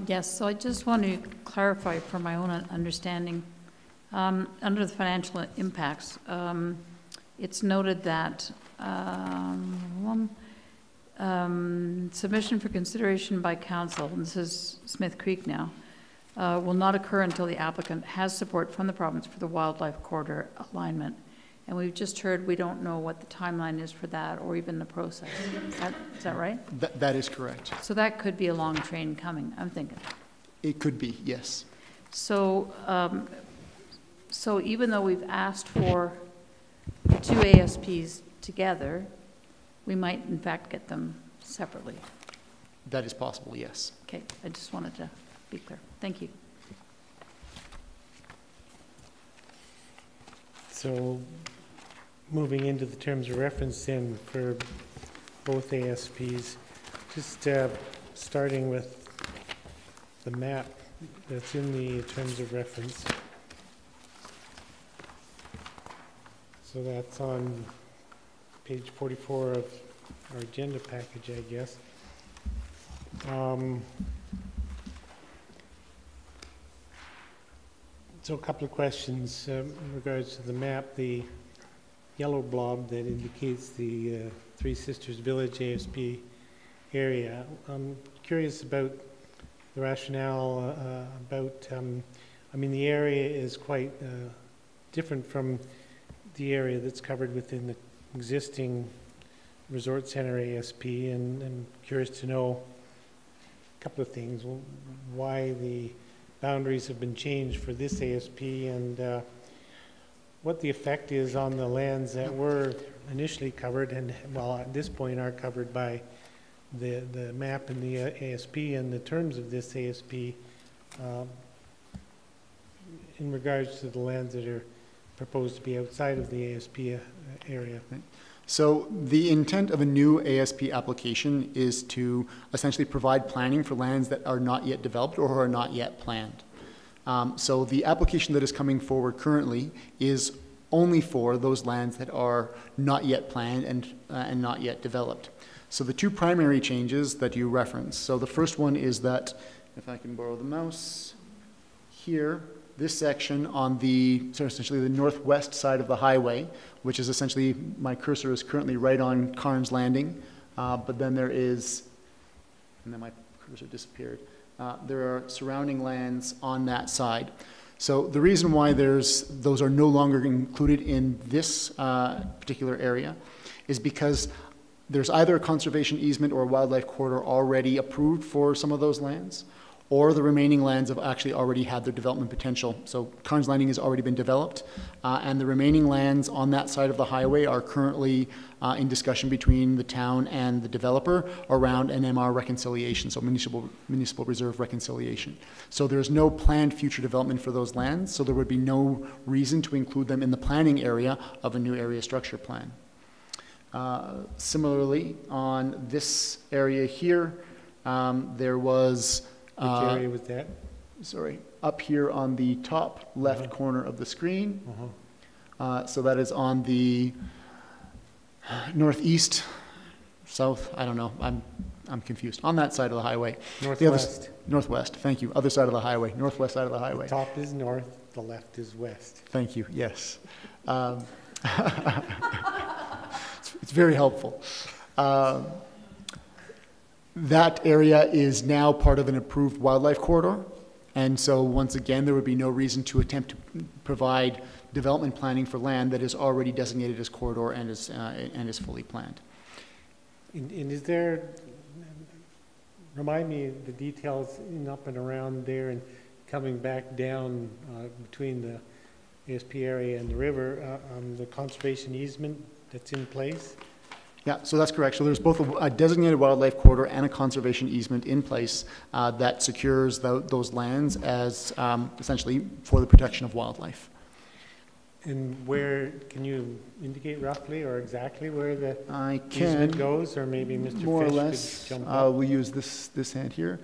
Yes, so I just want to clarify for my own understanding. Under the financial impacts, it's noted that submission for consideration by council, and this is Smith Creek now, will not occur until the applicant has support from the province for the wildlife corridor alignment. And we've just heard we don't know what the timeline is for that or even the process. Is that right? That is correct. So that could be a long train coming, I'm thinking. It could be, yes. So, so even though we've asked for two ASPs together, we might in fact get them separately. That is possible, yes. Okay, I just wanted to be clear. Thank you. So moving into the terms of reference then for both ASPs, just starting with the map that's in the terms of reference. So that's on page 44 of our agenda package, I guess. So a couple of questions in regards to the map. The yellow blob that indicates the Three Sisters Village ASP area. I'm curious about the rationale about, I mean, the area is quite different from the area that's covered within the existing Resort Center ASP, and I'm curious to know a couple of things. Why the boundaries have been changed for this ASP, and what the effect is on the lands that were initially covered and, well, at this point are covered by the map and the ASP and the terms of this ASP in regards to the lands that are proposed to be outside of the ASP area. So the intent of a new ASP application is to essentially provide planning for lands that are not yet developed or are not yet planned. So the application that is coming forward currently is only for those lands that are not yet planned and not yet developed. So the two primary changes that you reference. So the first one is that, if I can borrow the mouse, here, this section on the, so essentially the northwest side of the highway, which is essentially, my cursor is currently right on Carnes Landing, but then there is, and then my cursor disappeared. There are surrounding lands on that side. So the reason why those are no longer included in this particular area is because there's either a conservation easement or a wildlife corridor already approved for some of those lands, or the remaining lands have actually already had their development potential. So Carnes Landing has already been developed, and the remaining lands on that side of the highway are currently in discussion between the town and the developer around an MR reconciliation, so municipal reserve reconciliation. So there's no planned future development for those lands, so there would be no reason to include them in the planning area of a new area structure plan. Similarly, on this area here, there was Which area was that? sorry, up here on the top left corner of the screen. So that is on the northeast, south, I don't know, I'm confused. On that side of the highway. Northwest. Northwest, thank you. Other side of the highway, northwest side of the highway. The top is north, the left is west. Thank you, yes. It's very helpful. That area is now part of an approved wildlife corridor. And so once again, there would be no reason to attempt to provide development planning for land that is already designated as corridor and is fully planned. And is there, remind me the details in up and around there and coming back down between the ASP area and the river, the conservation easement that's in place? Yeah, so that's correct. So there's both a designated wildlife corridor and a conservation easement in place that secures those lands as essentially for the protection of wildlife. And where, can you indicate roughly or exactly where the easement goes, or maybe Mr. More or Fish less, could jump up? we'll use this hand here.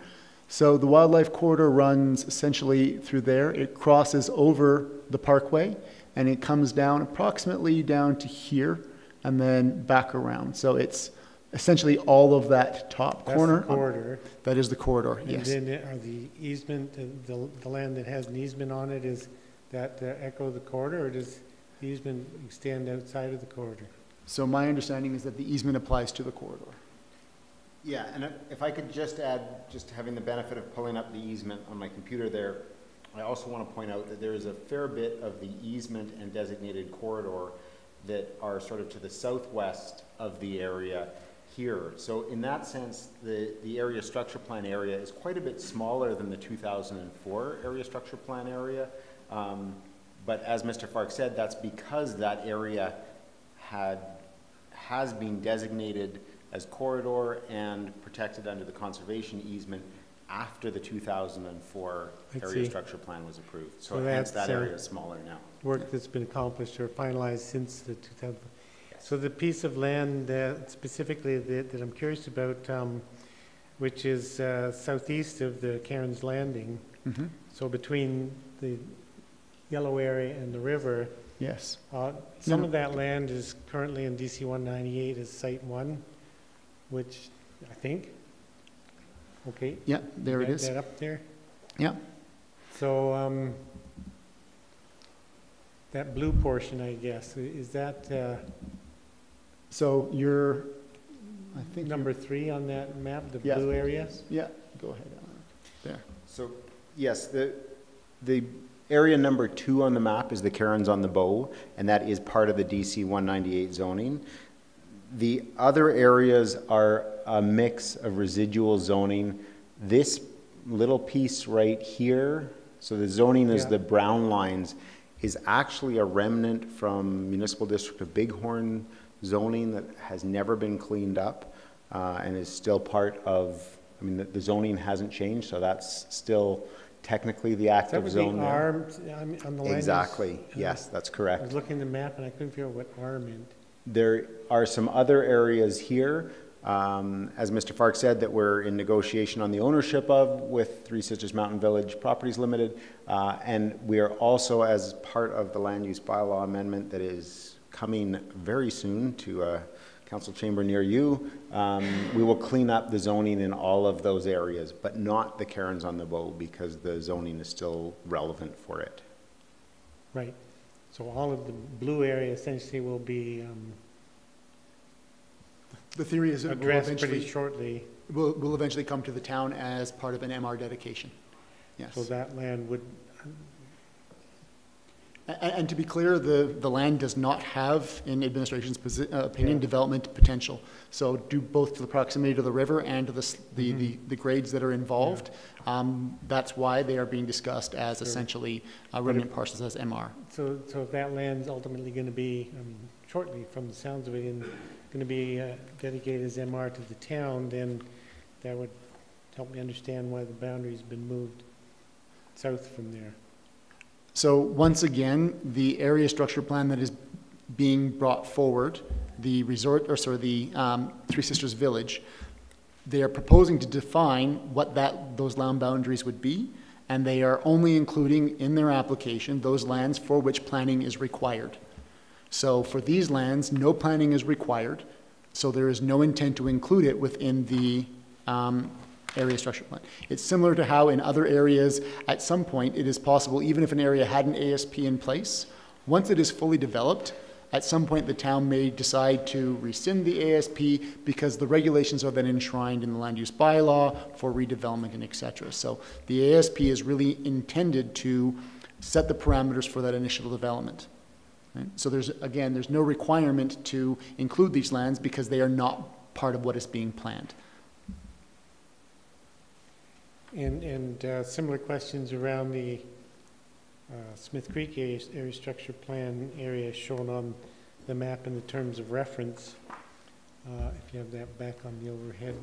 So the wildlife corridor runs essentially through there. It crosses over the parkway, and it comes down approximately down to here, and then back around. So it's essentially all of that top corner. That's the corridor. That is the corridor, yes. And then are the easement, the land that has an easement on it, is that echo the corridor, or does the easement extend outside of the corridor? So my understanding is that the easement applies to the corridor. Yeah, and if I could just add, just having the benefit of pulling up the easement on my computer there, I also want to point out that there is a fair bit of the easement and designated corridor that are sort of to the southwest of the area here. So in that sense, the area structure plan area is quite a bit smaller than the 2004 area structure plan area. But as Mr. Fark said, that's because that area has been designated as corridor and protected under the conservation easement after the 2004 area structure plan was approved. So hence that area is smaller now. Work that's been accomplished or finalized since the 2000. Yes. So the piece of land specifically that I'm curious about, which is southeast of the Cairns Landing, so between the yellow area and the river, Yes. some of that land is currently in DC 198 as Site 1, which I think, okay. Yeah, there it Got is. that up there. Yeah. So that blue portion, I guess, is that So you're, I think, number 3 on that map, the Yeah. blue area? yeah, go ahead. There. So yes, the area number 2 on the map is the Cairns on the Bow, and that is part of the DC 198 zoning. The other areas are a mix of residual zoning. This little piece right here, so the zoning is the brown lines, is actually a remnant from Municipal District of Bighorn zoning that has never been cleaned up and is still part of, I mean, the zoning hasn't changed, so that's still technically the active zone the there. arm on the land? Exactly, yes, that's I correct. was looking at the map and I couldn't figure out what R meant. There are some other areas here, as Mr. Fark said, that we're in negotiation on the ownership of with Three Sisters Mountain Village Properties Limited. And we are also, as part of the land use bylaw amendment that is coming very soon to a council chamber near you, we will clean up the zoning in all of those areas, but not the Cairns on the Bow, because the zoning is still relevant for it. Right. So all of the blue area essentially will be The theory is it will addressed pretty eventually, shortly. will eventually come to the town as part of an MR dedication. Yes. So that land would, And to be clear, the land does not have, in administration's opinion, development potential. So due both to the proximity to the river and to the grades that are involved, that's why they are being discussed as essentially remnant parcels as MR. So if that land's ultimately going to be, shortly from the sounds of it, going to be dedicated as MR to the town, then that would help me understand why the boundary's been moved south from there. So once again, the area structure plan that is being brought forward, the Three Sisters Village, they are proposing to define what those land boundaries would be, and they are only including in their application those lands for which planning is required. So for these lands, no planning is required, so there is no intent to include it within the area structure plan. It's similar to how in other areas, at some point, it is possible, even if an area had an ASP in place, once it is fully developed, at some point the town may decide to rescind the ASP because the regulations are then enshrined in the land use bylaw for redevelopment and et cetera. So the ASP is really intended to set the parameters for that initial development. Right? So there's no requirement to include these lands because they are not part of what is being planned. And similar questions around the Smith Creek area structure plan area shown on the map in the terms of reference. If you have that back on the overhead,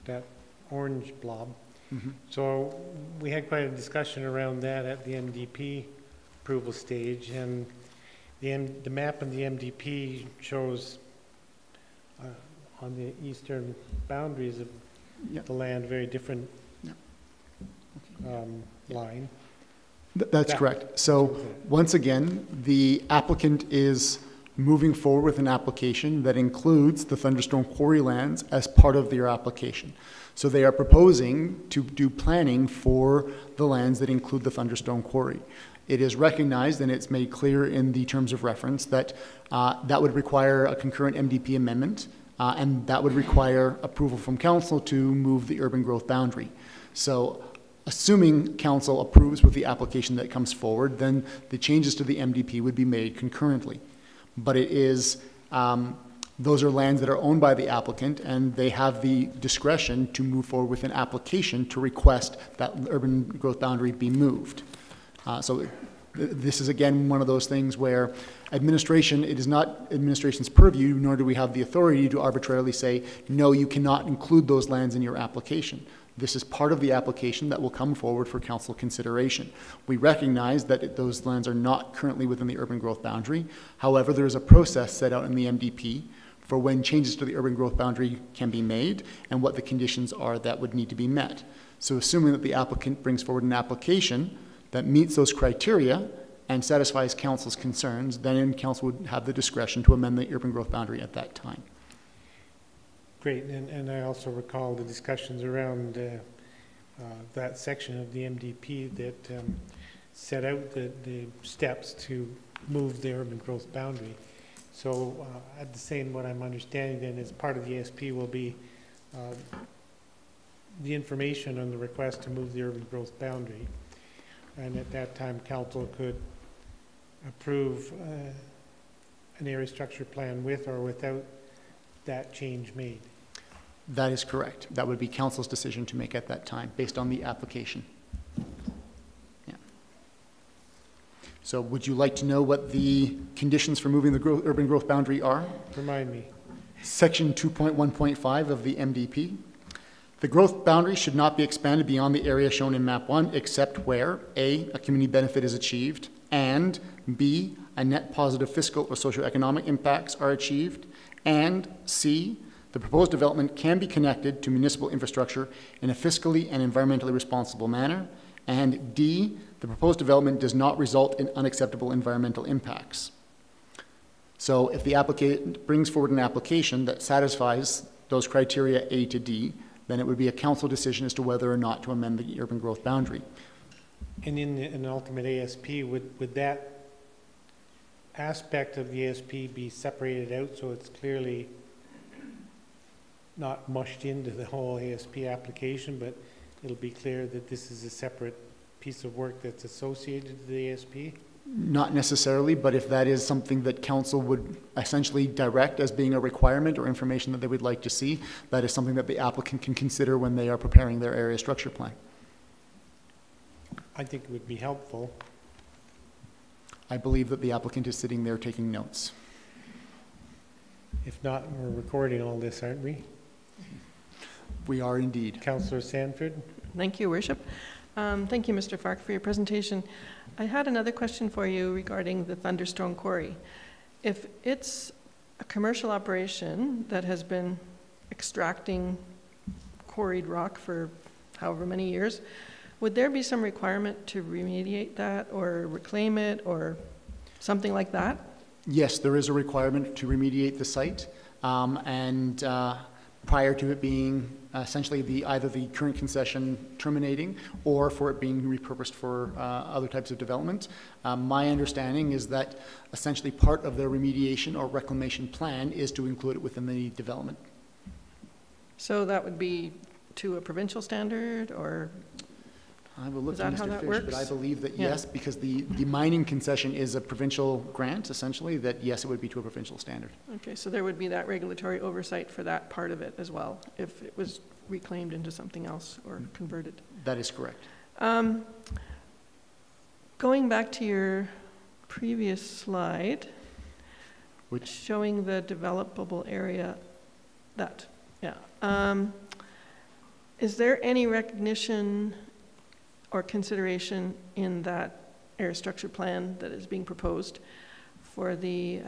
that orange blob. Mm-hmm. So we had quite a discussion around that at the MDP approval stage, and the map in the MDP shows on the eastern boundaries of the land, very different line. That's correct. So once again, the applicant is moving forward with an application that includes the Thunderstone Quarry lands as part of their application. So they are proposing to do planning for the lands that include the Thunderstone Quarry. It is recognized, and it's made clear in the terms of reference, that that would require a concurrent MDP amendment, and that would require approval from council to move the urban growth boundary. So assuming council approves with the application that comes forward, then the changes to the MDP would be made concurrently. But it is, those are lands that are owned by the applicant, and they have the discretion to move forward with an application to request that urban growth boundary be moved. So this is again one of those things where administration, it is not administration's purview, nor do we have the authority to arbitrarily say, no, you cannot include those lands in your application. This is part of the application that will come forward for council consideration. We recognize that those lands are not currently within the urban growth boundary. However, there is a process set out in the MDP for when changes to the urban growth boundary can be made and what the conditions are that would need to be met. So assuming that the applicant brings forward an application that meets those criteria and satisfies council's concerns, then council would have the discretion to amend the urban growth boundary at that time. Great, and I also recall the discussions around that section of the MDP that set out the steps to move the urban growth boundary. So at the same, what I'm understanding then is part of the ASP will be the information on the request to move the urban growth boundary. And at that time, council could approve an area structure plan with or without that change made. That is correct. That would be council's decision to make at that time, based on the application. Yeah. So would you like to know what the conditions for moving the urban growth boundary are? Remind me. Section 2.1.5 of the MDP. The growth boundary should not be expanded beyond the area shown in map 1 except where A, a community benefit is achieved, and B, a net positive fiscal or socioeconomic impacts are achieved, and C, the proposed development can be connected to municipal infrastructure in a fiscally and environmentally responsible manner, and D, the proposed development does not result in unacceptable environmental impacts. So if the applicant brings forward an application that satisfies those criteria A to D, then it would be a council decision as to whether or not to amend the urban growth boundary. And in an ultimate ASP, would that aspect of the ASP be separated out so it's clearly not mushed into the whole ASP application, but it'll be clear that this is a separate piece of work that's associated to the ASP? Not necessarily, but if that is something that council would essentially direct as being a requirement or information that they would like to see, that is something that the applicant can consider when they are preparing their area structure plan. I think it would be helpful. I believe that the applicant is sitting there taking notes. If not, we're recording all this, aren't we? We are indeed. Councillor Sanford? Thank you, Worship. Thank you, Mr. Fark, for your presentation. I had another question for you regarding the Thunderstone Quarry. If it's a commercial operation that has been extracting quarried rock for however many years, would there be some requirement to remediate that or reclaim it or something like that? Yes, there is a requirement to remediate the site, prior to it being essentially either the current concession terminating or for it being repurposed for other types of development. My understanding is that essentially part of their remediation or reclamation plan is to include it within the development. So that would be to a provincial standard, or I will look is to that how Mr. that Fish, works? but I believe that Yeah. yes, because the mining concession is a provincial grant, essentially, that yes, it would be to a provincial standard. Okay, so there would be that regulatory oversight for that part of it as well, if it was reclaimed into something else or converted. That is correct. Going back to your previous slide, Which? showing the developable area, is there any recognition or consideration in that area structure plan that is being proposed for the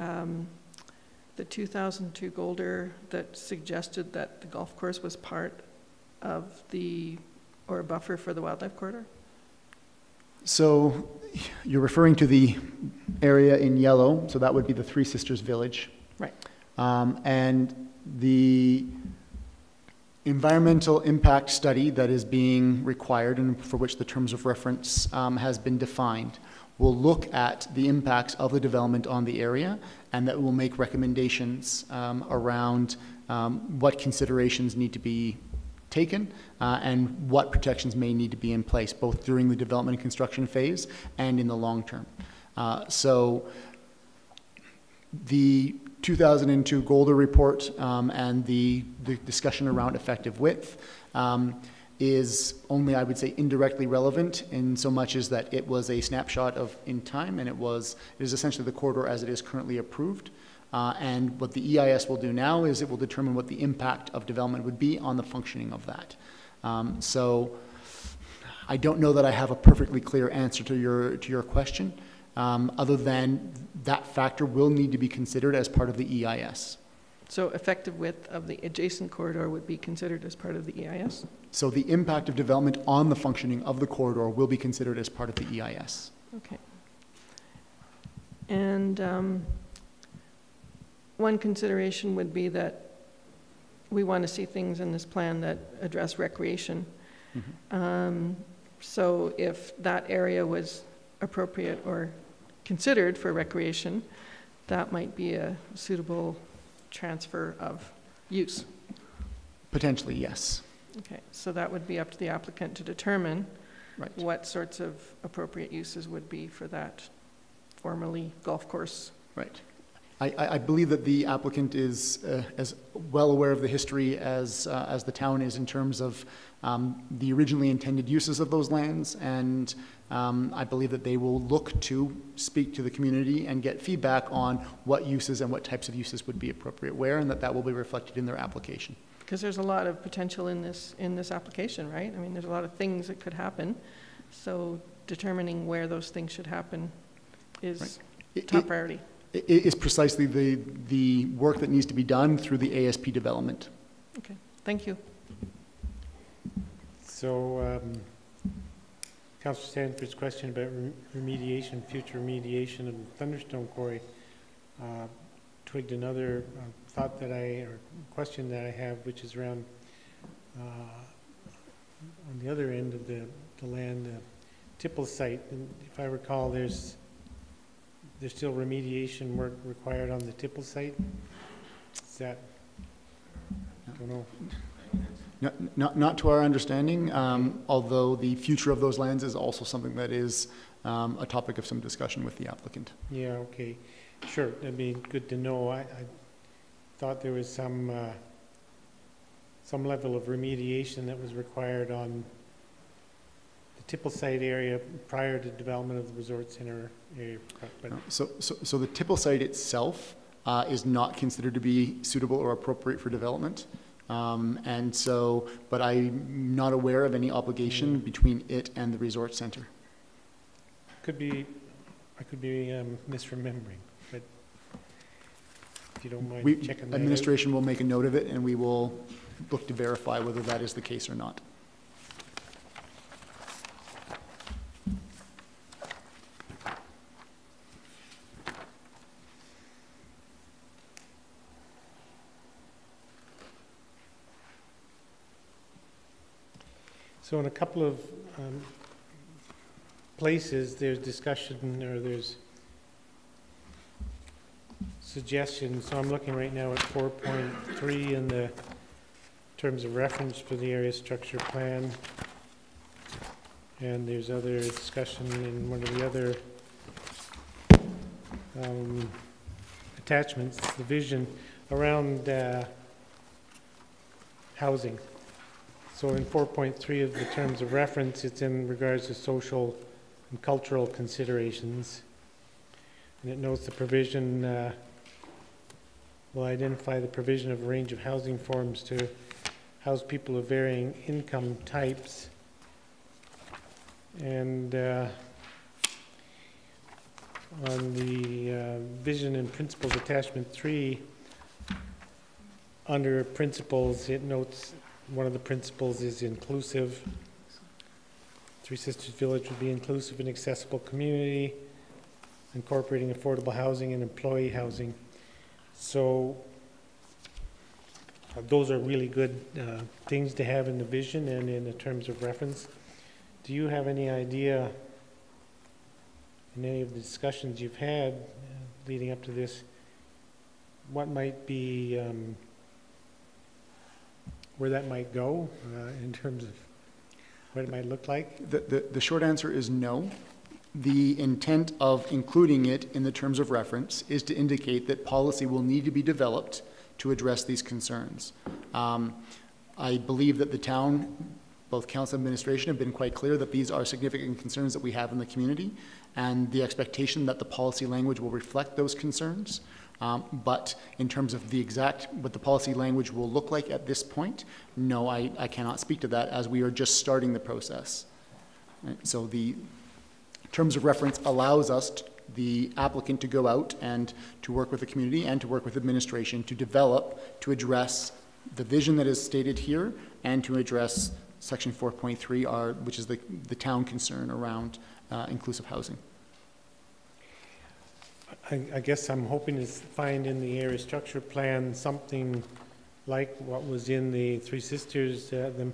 2002 Golder that suggested that the golf course was part of or a buffer for the wildlife corridor? So you're referring to the area in yellow, so that would be the Three Sisters Village. Right. And the environmental impact study that is being required and for which the terms of reference has been defined will look at the impacts of the development on the area, and that will make recommendations around what considerations need to be taken and what protections may need to be in place, both during the development and construction phase and in the long term. So the 2002 Golder report and the discussion around effective width is only, I would say, indirectly relevant in so much as that it was a snapshot in time, and it is essentially the corridor as it is currently approved. And what the EIS will do now is it will determine what the impact of development would be on the functioning of that. So I don't know that I have a perfectly clear answer to your question, other than that factor will need to be considered as part of the EIS. So effective width of the adjacent corridor would be considered as part of the EIS? So the impact of development on the functioning of the corridor will be considered as part of the EIS. Okay. And one consideration would be that we want to see things in this plan that address recreation. Mm-hmm. So if that area was appropriate or considered for recreation, that might be a suitable transfer of use. Potentially, yes. Okay, so that would be up to the applicant to determine Right. what sorts of appropriate uses would be for that formerly golf course. Right. I believe that the applicant is as well aware of the history as the town is in terms of the originally intended uses of those lands, and I believe that they will look to speak to the community and get feedback on what uses and what types of uses would be appropriate where, and that will be reflected in their application. Because there's a lot of potential in this application, right? I mean, there's a lot of things that could happen. So determining where those things should happen is top priority. It is precisely the work that needs to be done through the ASP development. Okay, thank you. So, Councillor Stanford's question about remediation, future remediation of the Thunderstone Quarry, twigged another thought or question that I have, which is around on the other end of the land, Tipple site. And if I recall, there's still remediation work required on the Tipple site. Is that, I don't know. Not to our understanding, although the future of those lands is also something that is a topic of some discussion with the applicant. Yeah, okay. Sure, that'd be good to know. I thought there was some level of remediation that was required on the Tipple site area prior to development of the resort center area. But So the Tipple site itself is not considered to be suitable or appropriate for development. And so, but I'm not aware of any obligation between it and the resort center. I could be misremembering, but if you don't mind checking that out. Administration will make a note of it, and we will look to verify whether that is the case or not. So in a couple of places, there's discussion or there's suggestions. So I'm looking right now at 4.3 in the terms of reference for the area structure plan. And there's other discussion in one of the other attachments, the vision around housing. So in 4.3 of the terms of reference, it's in regards to social and cultural considerations. And it notes the provision will identify the provision of a range of housing forms to house people of varying income types. And on the vision and principles attachment 3, under principles, it notes one of the principles is inclusive. Three Sisters Village would be inclusive and accessible community, incorporating affordable housing and employee housing. So those are really good things to have in the vision and in the terms of reference. Do you have any idea in any of the discussions you've had leading up to this, what might be where that might go in terms of what it might look like? The short answer is no. The intent of including it in the terms of reference is to indicate that policy will need to be developed to address these concerns. I believe that the town, both council and administration, have been quite clear that these are significant concerns that we have in the community, and the expectation that the policy language will reflect those concerns. But in terms of the exact, what the policy language will look like at this point, no, I cannot speak to that, as we are just starting the process. Right? So the terms of reference allows us, the applicant, to go out and to work with the community and to work with administration to develop, to address the vision that is stated here and to address section 4.3, which is the town concern around inclusive housing. I guess I'm hoping to find in the area structure plan something like what was in the Three Sisters, the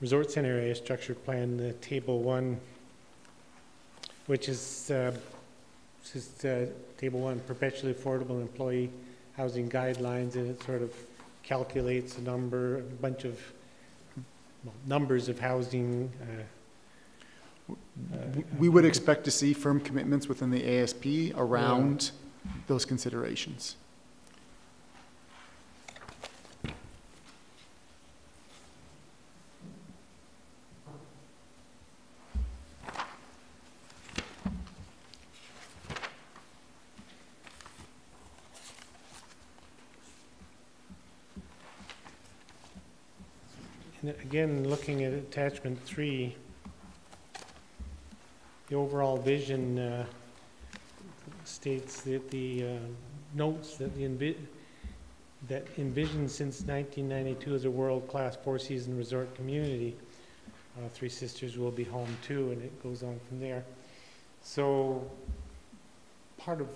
Resort Center area structure plan, the table 1, which is just table 1, perpetually affordable employee housing guidelines, and it sort of calculates a bunch of numbers of housing. We would expect to see firm commitments within the ASP around those considerations. And again, looking at attachment 3, the overall vision states that the notes that envisioned since 1992 as a world-class four-season resort community, Three Sisters will be home too, and it goes on from there. So part of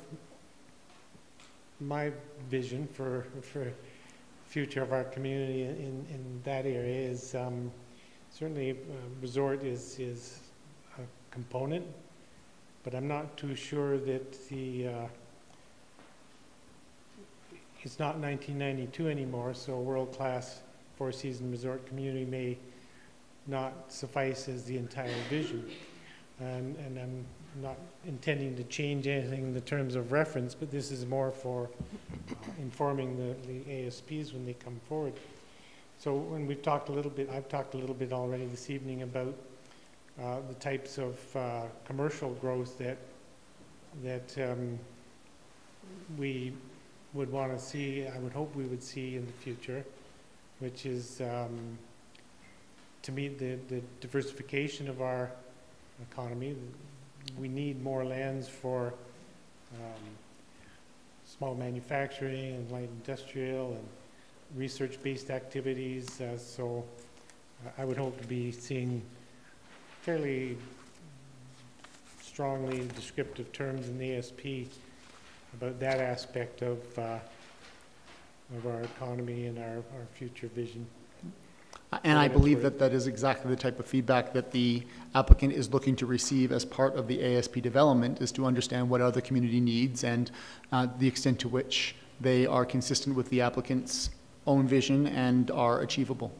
my vision for future of our community in that area is certainly resort is a component, but I'm not too sure that it's not 1992 anymore, so world-class four-season resort community may not suffice as the entire vision. And I'm not intending to change anything in the terms of reference, but this is more for informing the ASPs when they come forward. So when we've talked a little bit, I've talked a little bit already this evening about the types of commercial growth that we would want to see, I would hope we would see in the future, which is to meet the diversification of our economy. We need more lands for small manufacturing and light industrial and research-based activities. So I would hope to be seeing fairly strongly descriptive terms in the ASP about that aspect of our economy and our future vision. And I believe that that is exactly the type of feedback that the applicant is looking to receive as part of the ASP development, is to understand what other community needs and the extent to which they are consistent with the applicant's own vision and are achievable.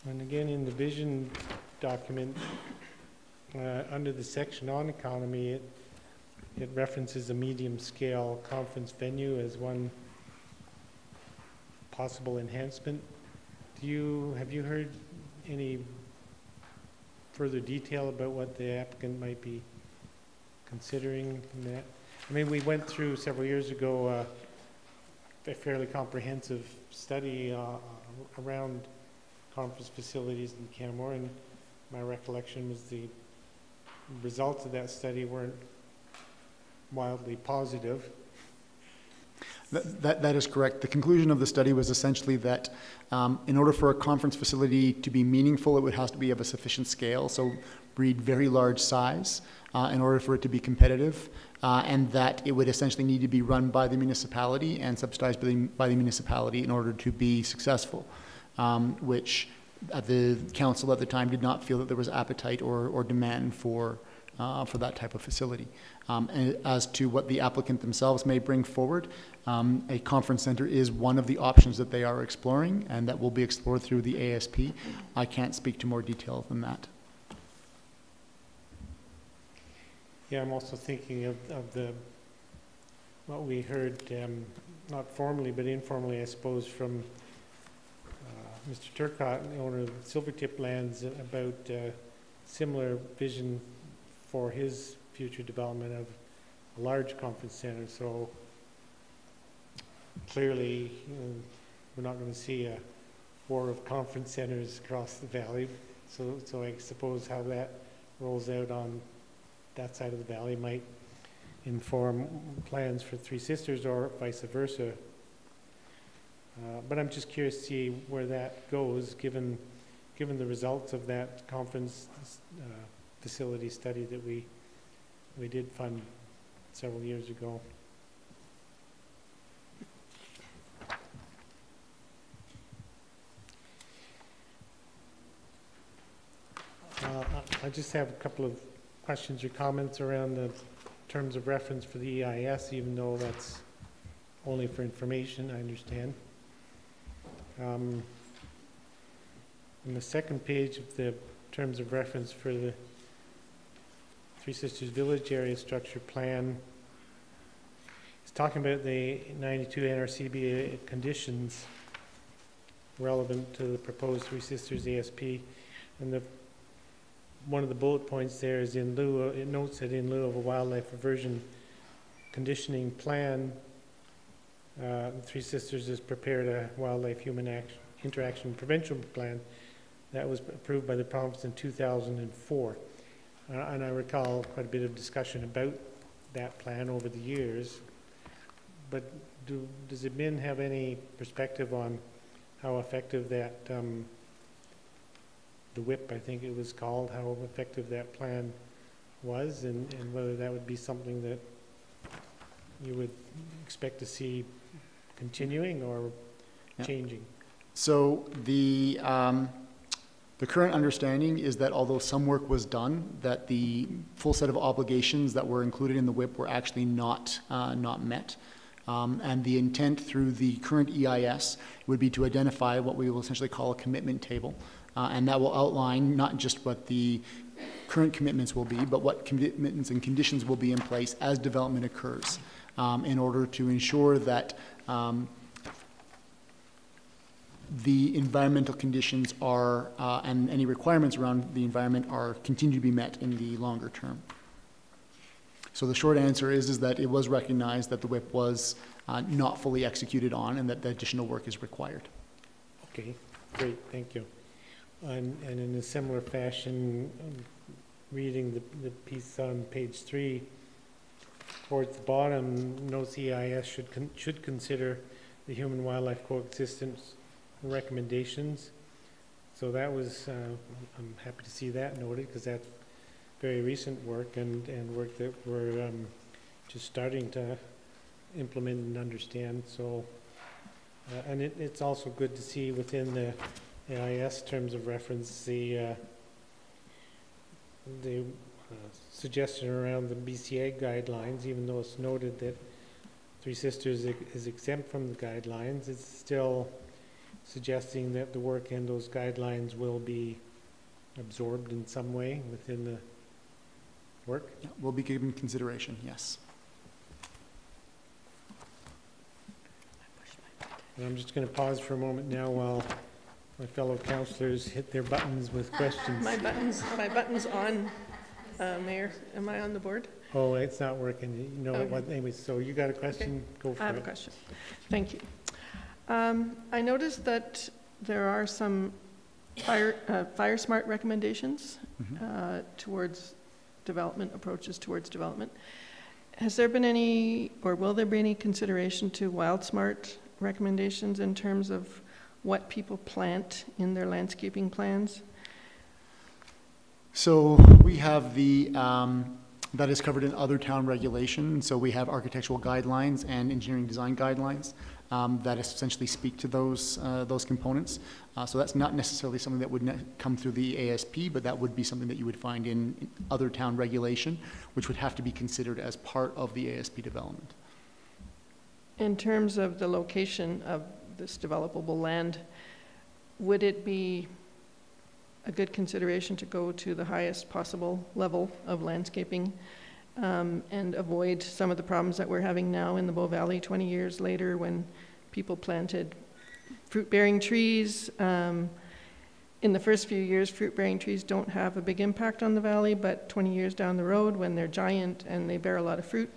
And again, in the vision document, under the section on economy, it references a medium-scale conference venue as one possible enhancement. Have you heard any further detail about what the applicant might be considering in that? I mean, we went through several years ago a fairly comprehensive study around conference facilities in Canmore, and my recollection was the results of that study weren't wildly positive. That is correct. The conclusion of the study was essentially that in order for a conference facility to be meaningful, it would have to be of a sufficient scale, so read very large size, in order for it to be competitive, and that it would essentially need to be run by the municipality and subsidized by the municipality in order to be successful. Which the council at the time did not feel that there was appetite or demand for that type of facility. And as to what the applicant themselves may bring forward, a conference center is one of the options that they are exploring and that will be explored through the ASP. I can't speak to more detail than that. Yeah, I'm also thinking of what we heard, not formally but informally, I suppose, from Mr. Turcott, the owner of Silvertip Lands, about similar vision for his future development of a large conference center. So clearly, we're not going to see a war of conference centers across the valley. So I suppose how that rolls out on that side of the valley might inform plans for Three Sisters or vice versa. But I'm just curious to see where that goes, given the results of that conference facility study that we did fund several years ago. I just have a couple of questions or comments around the terms of reference for the EIS, even though that's only for information, I understand. On the second page of the terms of reference for the Three Sisters Village Area Structure Plan, it's talking about the 92 NRCB conditions relevant to the proposed Three Sisters ASP, and one of the bullet points there is in lieu of, it notes that in lieu of a wildlife aversion conditioning plan, Three Sisters has prepared a wildlife human interaction prevention plan that was approved by the province in 2004. And I recall quite a bit of discussion about that plan over the years. But does admin have any perspective on how effective that, the WIP, I think it was called, how effective that plan was, and whether that would be something that you would expect to see continuing or Yeah. changing? So the current understanding is that although some work was done, that the full set of obligations that were included in the WIP were actually not met. And the intent through the current EIS would be to identify what we will essentially call a commitment table. And that will outline not just what the current commitments will be, but what commitments and conditions will be in place as development occurs, in order to ensure that the environmental conditions are, and any requirements around the environment are continue to be met in the longer term. So the short answer is that it was recognized that the WIP was not fully executed on and that the additional work is required. Okay, great, thank you. And in a similar fashion, reading the piece on page 3, towards the bottom, no CIS should consider the human wildlife coexistence recommendations. So that was, I'm happy to see that noted, because that's very recent work and work that we're just starting to implement and understand. So, and it's also good to see within the AIS terms of reference the suggestion around the BCA guidelines. Even though it's noted that Three Sisters is exempt from the guidelines, it's still suggesting that the work in those guidelines will be absorbed in some way within the work. Yeah, will be given consideration, yes. And I'm just going to pause for a moment now while my fellow councillors hit their buttons with questions. My button's on, Mayor. Am I on the board? Oh, it's not working. You know Okay. what? Anyway, so you got a question? Go for it. I have a question. Thank you. I noticed that there are some fire smart recommendations towards development, approaches towards development. Has there been any, or will there be any consideration to wild smart recommendations in terms of what people plant in their landscaping plans? So we have the, that is covered in other town regulation. So we have architectural guidelines and engineering design guidelines that essentially speak to those components. So that's not necessarily something that would come through the ASP, but that would be something that you would find in other town regulation, which would have to be considered as part of the ASP development. In terms of the location of this developable land, would it be a good consideration to go to the highest possible level of landscaping and avoid some of the problems that we're having now in the Bow Valley 20 years later when people planted fruit-bearing trees? In the first few years, fruit-bearing trees don't have a big impact on the valley, but 20 years down the road, when they're giant and they bear a lot of fruit,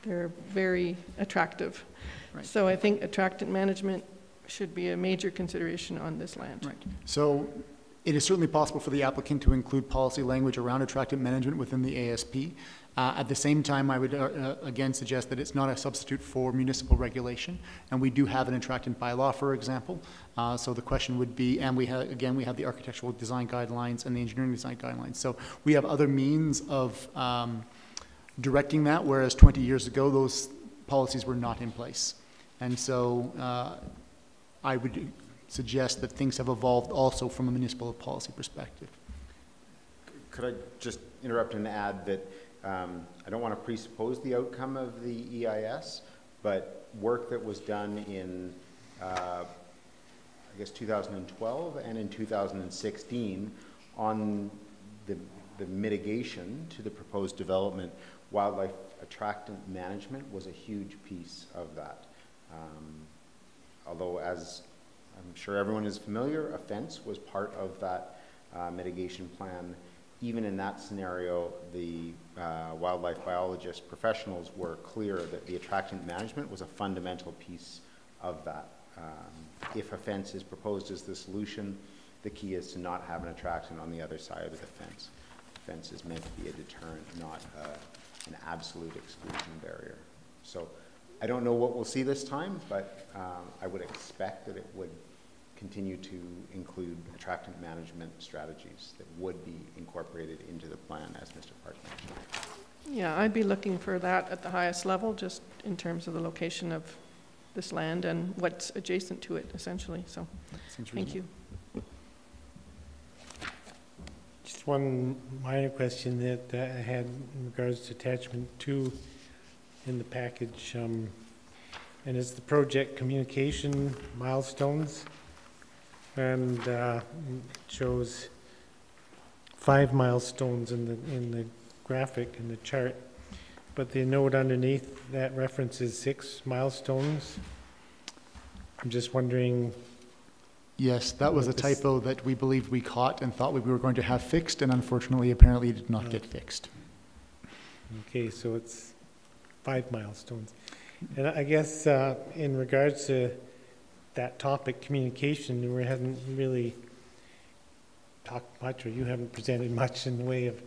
they're very attractive. Right. So I think attractant management should be a major consideration on this land. Right. So it is certainly possible for the applicant to include policy language around attractant management within the ASP. At the same time, I would again suggest that it's not a substitute for municipal regulation, and we do have an attractant bylaw, for example. So the question would be, and we have the architectural design guidelines and the engineering design guidelines. So we have other means of directing that, whereas 20 years ago those policies were not in place. And so I would suggest that things have evolved also from a municipal policy perspective. Could I just interrupt and add that I don't want to presuppose the outcome of the EIS, but work that was done in, I guess, 2012 and in 2016 on the mitigation to the proposed development, wildlife attractant management was a huge piece of that. Although, as I'm sure everyone is familiar, a fence was part of that mitigation plan. Even in that scenario, the wildlife biologist professionals were clear that the attractant management was a fundamental piece of that. If a fence is proposed as the solution, the key is to not have an attractant on the other side of the fence. The fence is meant to be a deterrent, not an absolute exclusion barrier. So I don't know what we'll see this time, but I would expect that it would continue to include attractant management strategies that would be incorporated into the plan, as Mr. Park mentioned. Yeah, I'd be looking for that at the highest level, just in terms of the location of this land and what's adjacent to it, essentially, so, thank you. Just one minor question that I had in regards to attachment 2 in the package, and it's the project communication milestones, and it shows 5 milestones in the graphic, in the chart, but the note underneath that references 6 milestones. I'm just wondering. Yes, that was a typo that we believed we caught and thought we were going to have fixed, and unfortunately, apparently did not get fixed. Okay, so it's 5 milestones. And I guess in regards to that topic, communication, we haven't really talked much, or you haven't presented much in the way of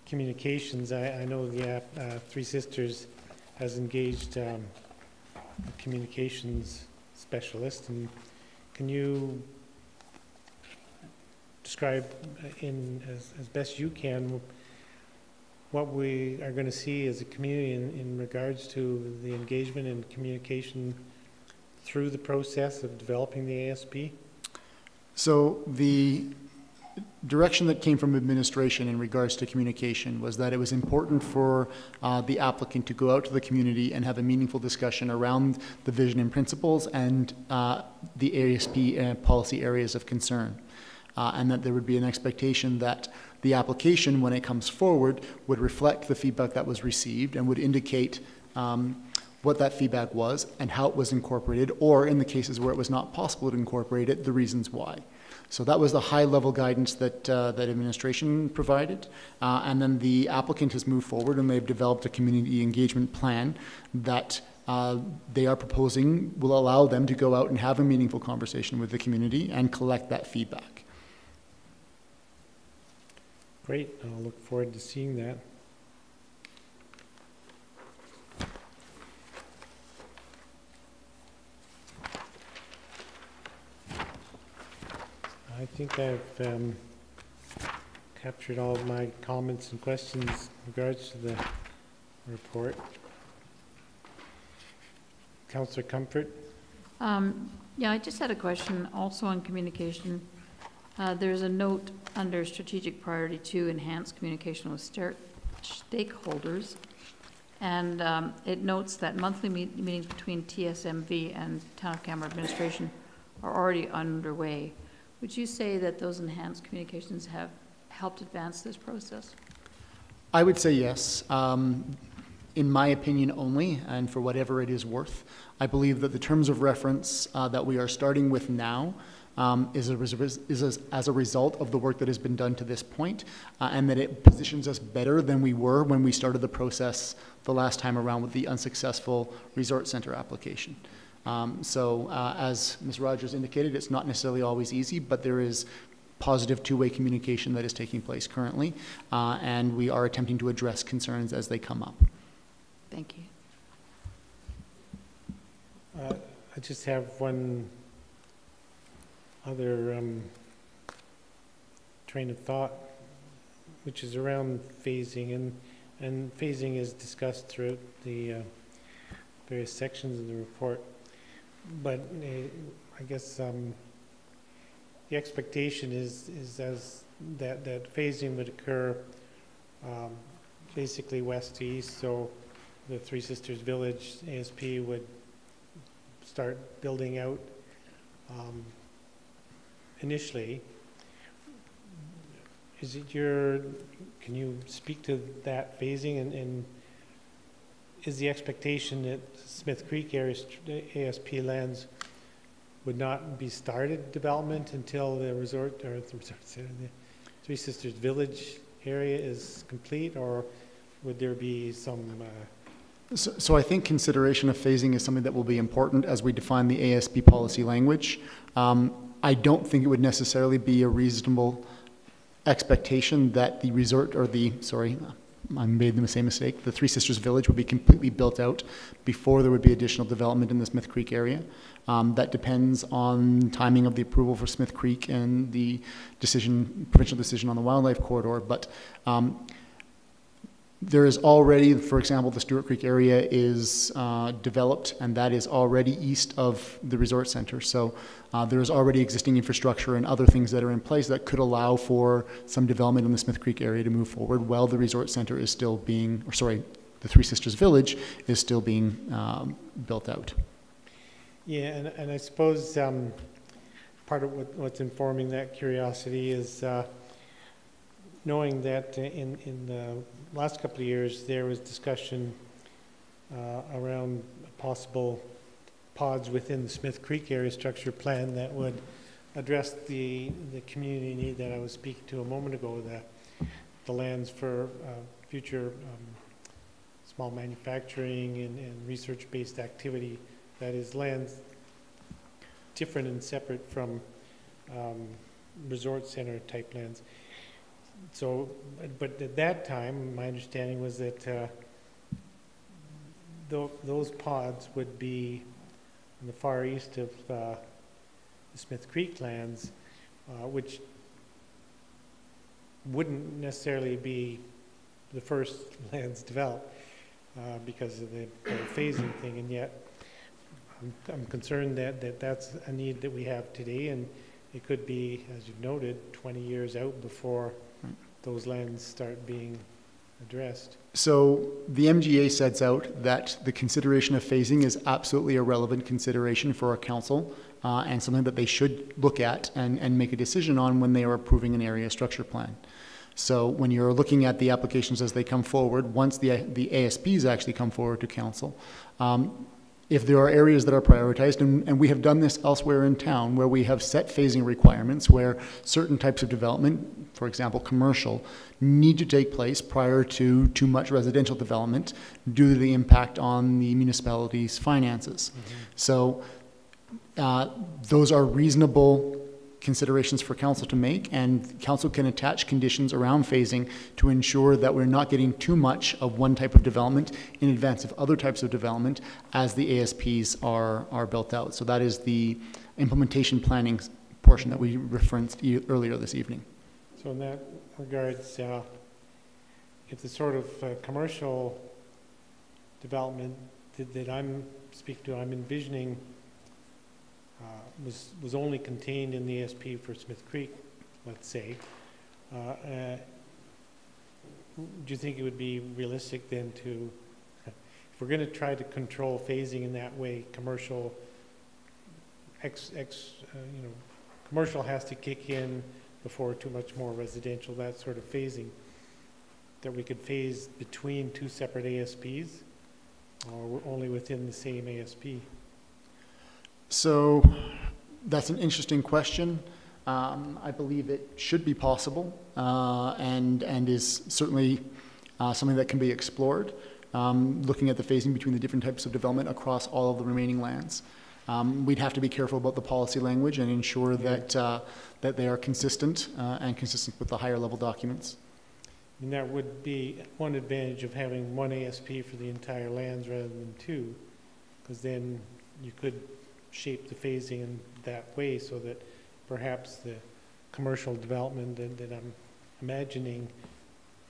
communications. I know the Three Sisters has engaged a communications specialist, and can you describe as best you can what we are going to see as a community in regards to the engagement and communication through the process of developing the ASP? So the direction that came from administration in regards to communication was that it was important for the applicant to go out to the community and have a meaningful discussion around the vision and principles and the ASP policy areas of concern. And that there would be an expectation that the application, when it comes forward, would reflect the feedback that was received and would indicate what that feedback was and how it was incorporated, or in the cases where it was not possible to incorporate it, the reasons why. So that was the high-level guidance that that administration provided, and then the applicant has moved forward and they've developed a community engagement plan that they are proposing will allow them to go out and have a meaningful conversation with the community and collect that feedback. Great, I'll look forward to seeing that. I think I've captured all of my comments and questions in regards to the report. Councillor Comfort? Yeah, I just had a question also on communication. There's a note under strategic priority to enhance communication with stakeholders, and it notes that monthly meetings between TSMV and Town of Canmore administration are already underway. Would you say that those enhanced communications have helped advance this process? I would say yes. In my opinion only, and for whatever it is worth, I believe that the terms of reference that we are starting with now is as a result of the work that has been done to this point, and that it positions us better than we were when we started the process the last time around with the unsuccessful resort center application. As Ms. Rogers indicated, it's not necessarily always easy, but there is positive two-way communication that is taking place currently, and we are attempting to address concerns as they come up. Thank you. I just have one other train of thought, which is around phasing, and phasing is discussed throughout the various sections of the report. But I guess the expectation is as that phasing would occur basically west to east. So the Three Sisters Village ASP would start building out initially. Is it can you speak to that phasing, and is the expectation that Smith Creek area ASP lands would not be started development until the the Three Sisters Village area is complete, or would there be some So I think consideration of phasing is something that will be important as we define the ASP policy language. I don't think it would necessarily be a reasonable expectation that the resort, or I made the same mistake, the Three Sisters Village would be completely built out before there would be additional development in the Smith Creek area. That depends on timing of the approval for Smith Creek and the provincial decision on the wildlife corridor, but There is already, for example, the Stewart Creek area is developed, and that is already east of the resort center. So there is already existing infrastructure and other things that are in place that could allow for some development in the Smith Creek area to move forward while the resort center is still being, or sorry, the Three Sisters Village is still being built out. Yeah, and I suppose part of what's informing that curiosity is knowing that in the last couple of years there was discussion around possible pods within the Smith Creek area structure plan that would address the community need that I was speaking to a moment ago, the lands for future small manufacturing and research-based activity, that is lands different and separate from resort center type lands. So, but at that time, my understanding was that those pods would be in the far east of the Smith Creek lands, which wouldn't necessarily be the first lands developed because of the phasing thing, and yet I'm concerned that that's a need that we have today, and it could be, as you've noted, 20 years out before those lands start being addressed. So the MGA sets out that the consideration of phasing is absolutely a relevant consideration for our council and something that they should look at and make a decision on when they are approving an area structure plan. So when you're looking at the applications as they come forward, once the ASPs actually come forward to council, if there are areas that are prioritized, and we have done this elsewhere in town where we have set phasing requirements where certain types of development, for example, commercial, need to take place prior to too much residential development due to the impact on the municipality's finances. Mm-hmm. So those are reasonable considerations for council to make, and council can attach conditions around phasing to ensure that we're not getting too much of one type of development in advance of other types of development as the ASPs are built out. So that is the implementation planning portion that we referenced earlier this evening. So in that regards, if the sort of commercial development that I'm speaking to, I'm envisioning was only contained in the ASP for Smith Creek, let's say, do you think it would be realistic then to, if we're going to try to control phasing in that way, commercial commercial has to kick in before too much more residential, that sort of phasing, that we could phase between two separate ASPs or only within the same ASP? So that's an interesting question. I believe it should be possible and is certainly something that can be explored, looking at the phasing between the different types of development across all of the remaining lands. We'd have to be careful about the policy language and ensure that, that they are consistent and consistent with the higher level documents. And that would be one advantage of having one ASP for the entire lands rather than two, because then you could shape the phasing in that way so that perhaps the commercial development that I'm imagining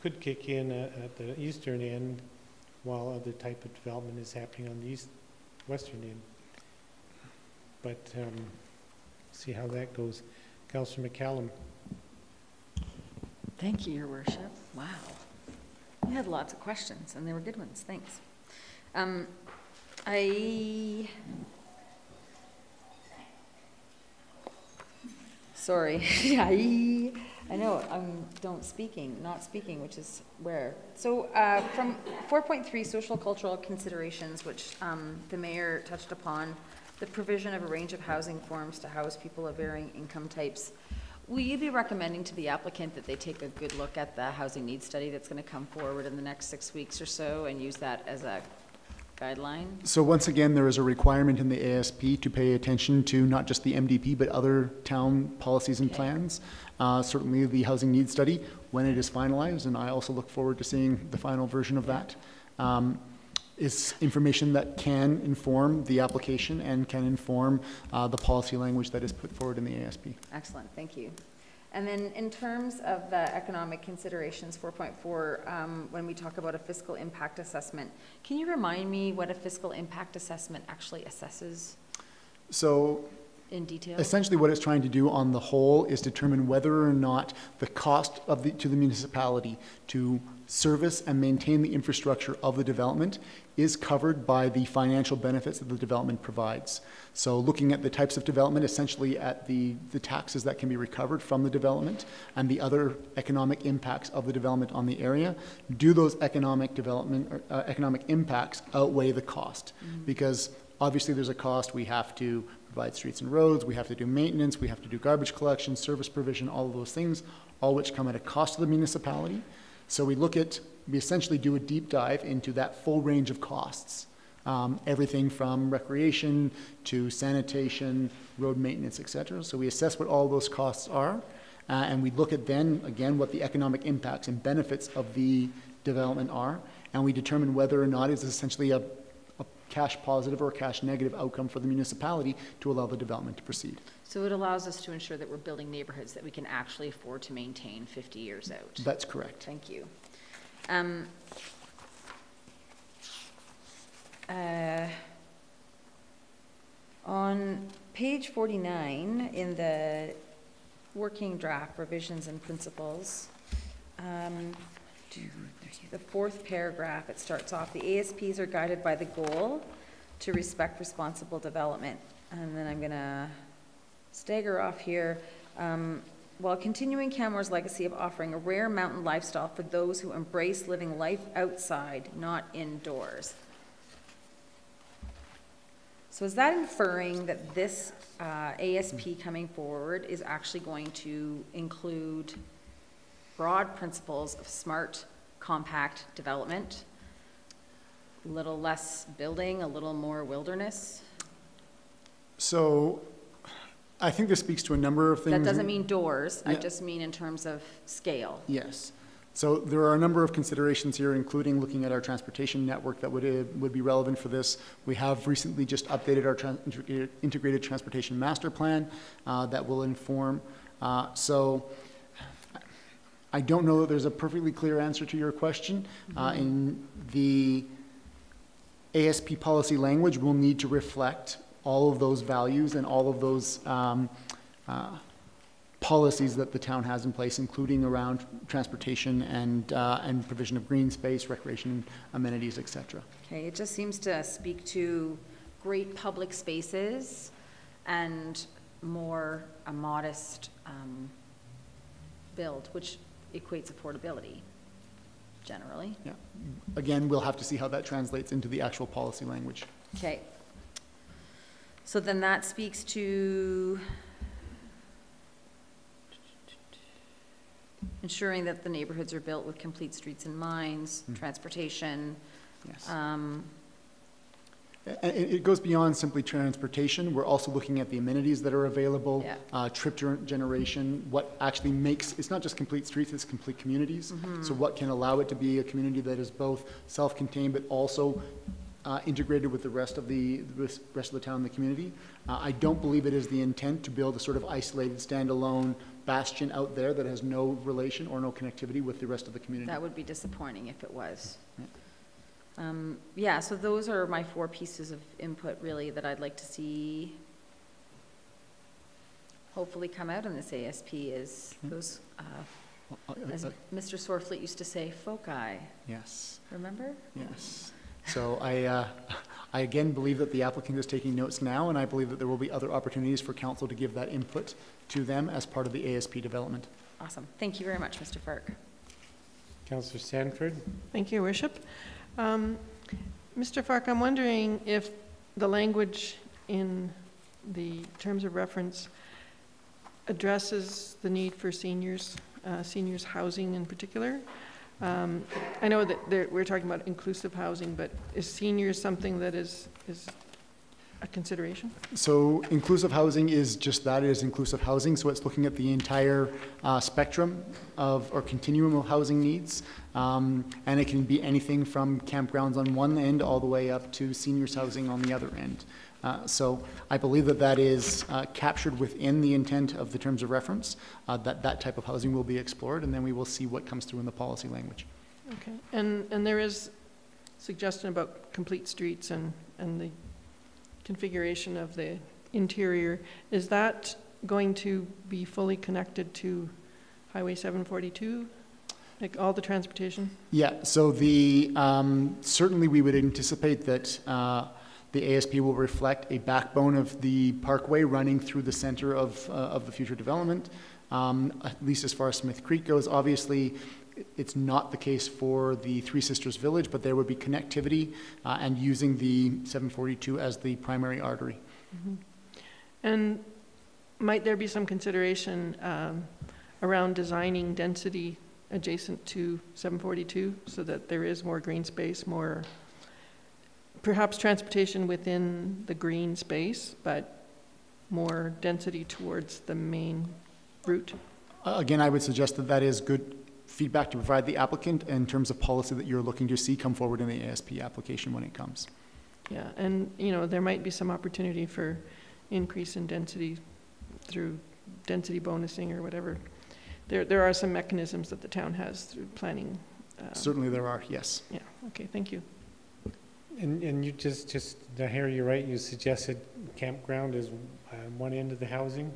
could kick in at the eastern end while other type of development is happening on the western end. But see how that goes. Councillor McCallum. Thank you, Your Worship. Wow. You had lots of questions, and they were good ones. Thanks. Sorry. I know, I'm not speaking, which is rare. So from 4.3, social cultural considerations, which the mayor touched upon, the provision of a range of housing forms to house people of varying income types. Will you be recommending to the applicant that they take a good look at the housing needs study that's going to come forward in the next 6 weeks or so and use that as a guideline? So once again, there is a requirement in the ASP to pay attention to not just the MDP, but other town policies and plans. Certainly the housing needs study, when it is finalized, and I also look forward to seeing the final version of that, is information that can inform the application and can inform the policy language that is put forward in the ASP. Excellent, thank you. And then in terms of the economic considerations, 4.4, when we talk about a fiscal impact assessment, can you remind me what a fiscal impact assessment actually assesses So in detail? essentially what it's trying to do on the whole is determine whether or not the cost of to the municipality to service and maintain the infrastructure of the development is covered by the financial benefits that the development provides. So looking at the types of development, essentially at the taxes that can be recovered from the development and the other economic impacts of the development on the area, do those economic impacts outweigh the cost? Because obviously there's a cost. We have to provide streets and roads, we have to do maintenance, we have to do garbage collection, service provision, all of those things, all which come at a cost to the municipality. So we essentially do a deep dive into that full range of costs, everything from recreation to sanitation, road maintenance, etc. So we assess what all those costs are, and we look at then, again, what the economic impacts and benefits of the development are, and we determine whether or not it's essentially a cash positive or a cash negative outcome for the municipality to allow the development to proceed. So it allows us to ensure that we're building neighborhoods that we can actually afford to maintain 50 years out. That's correct. Thank you. On page 49 in the working draft revisions and principles, the fourth paragraph, it starts off, the ASPs are guided by the goal to respect responsible development. And then I'm going to stagger off here. While continuing Canmore's legacy of offering a rare mountain lifestyle for those who embrace living life outside, not indoors. So is that inferring that this ASP coming forward is actually going to include broad principles of smart, compact development, a little less building, a little more wilderness? So I think this speaks to a number of things. That doesn't mean doors. Yeah. I just mean in terms of scale. Yes. So there are a number of considerations here, including looking at our transportation network that would be relevant for this. We have recently just updated our integrated transportation master plan that will inform. So I don't know that there's a perfectly clear answer to your question. In the ASP policy language, we'll need to reflect all of those values and all of those policies that the town has in place, including around transportation and provision of green space, recreation amenities, etc. Okay, it just seems to speak to great public spaces and more a modest build, which equates affordability generally. Yeah. Again, we'll have to see how that translates into the actual policy language. Okay. So then that speaks to ensuring that the neighborhoods are built with complete streets and mines, transportation. Yes. And it goes beyond simply transportation. We're also looking at the amenities that are available, trip generation, what actually makes, it's not just complete streets, it's complete communities. So what can allow it to be a community that is both self-contained but also integrated with the rest of the town and the community. I don't believe it is the intent to build a sort of isolated, standalone bastion out there that has no relation or no connectivity with the rest of the community. That would be disappointing if it was. Yeah, so those are my 4 pieces of input really that I'd like to see hopefully come out in this ASP is those, as Mr. Sorfleet used to say, foci. Yes. Remember? Yes. So I again believe that the applicant is taking notes now, and I believe that there will be other opportunities for council to give that input to them as part of the ASP development. Awesome. Thank you very much, Mr. Fark. Councillor Sanford. Thank you, Your Worship. Mr. Fark, I'm wondering if the language in the terms of reference addresses the need for seniors housing in particular. I know that we're talking about inclusive housing, but is seniors something that is a consideration? So inclusive housing is just that, it is inclusive housing, so it's looking at the entire spectrum of, or continuum of housing needs. And it can be anything from campgrounds on one end all the way up to seniors housing on the other end. So I believe that that is captured within the intent of the terms of reference, that type of housing will be explored, and then we will see what comes through in the policy language. Okay, and there is suggestion about complete streets and the configuration of the interior. Is that going to be fully connected to Highway 742, like all the transportation? Yeah, so the certainly we would anticipate that the ASP will reflect a backbone of the parkway running through the center of the future development, at least as far as Smith Creek goes. Obviously, it's not the case for the Three Sisters Village, but there would be connectivity and using the 742 as the primary artery. Mm-hmm. And might there be some consideration around designing density adjacent to 742 so that there is more green space, more perhaps transportation within the green space, but more density towards the main route? Again, I would suggest that that is good feedback to provide the applicant in terms of policy that you're looking to see come forward in the ASP application when it comes. Yeah, and you know, there might be some opportunity for increase in density through density bonusing or whatever. There are some mechanisms that the town has through planning. Certainly there are, yes. Yeah, okay, thank you. And you just to hear you right, you suggested campground is one end of the housing?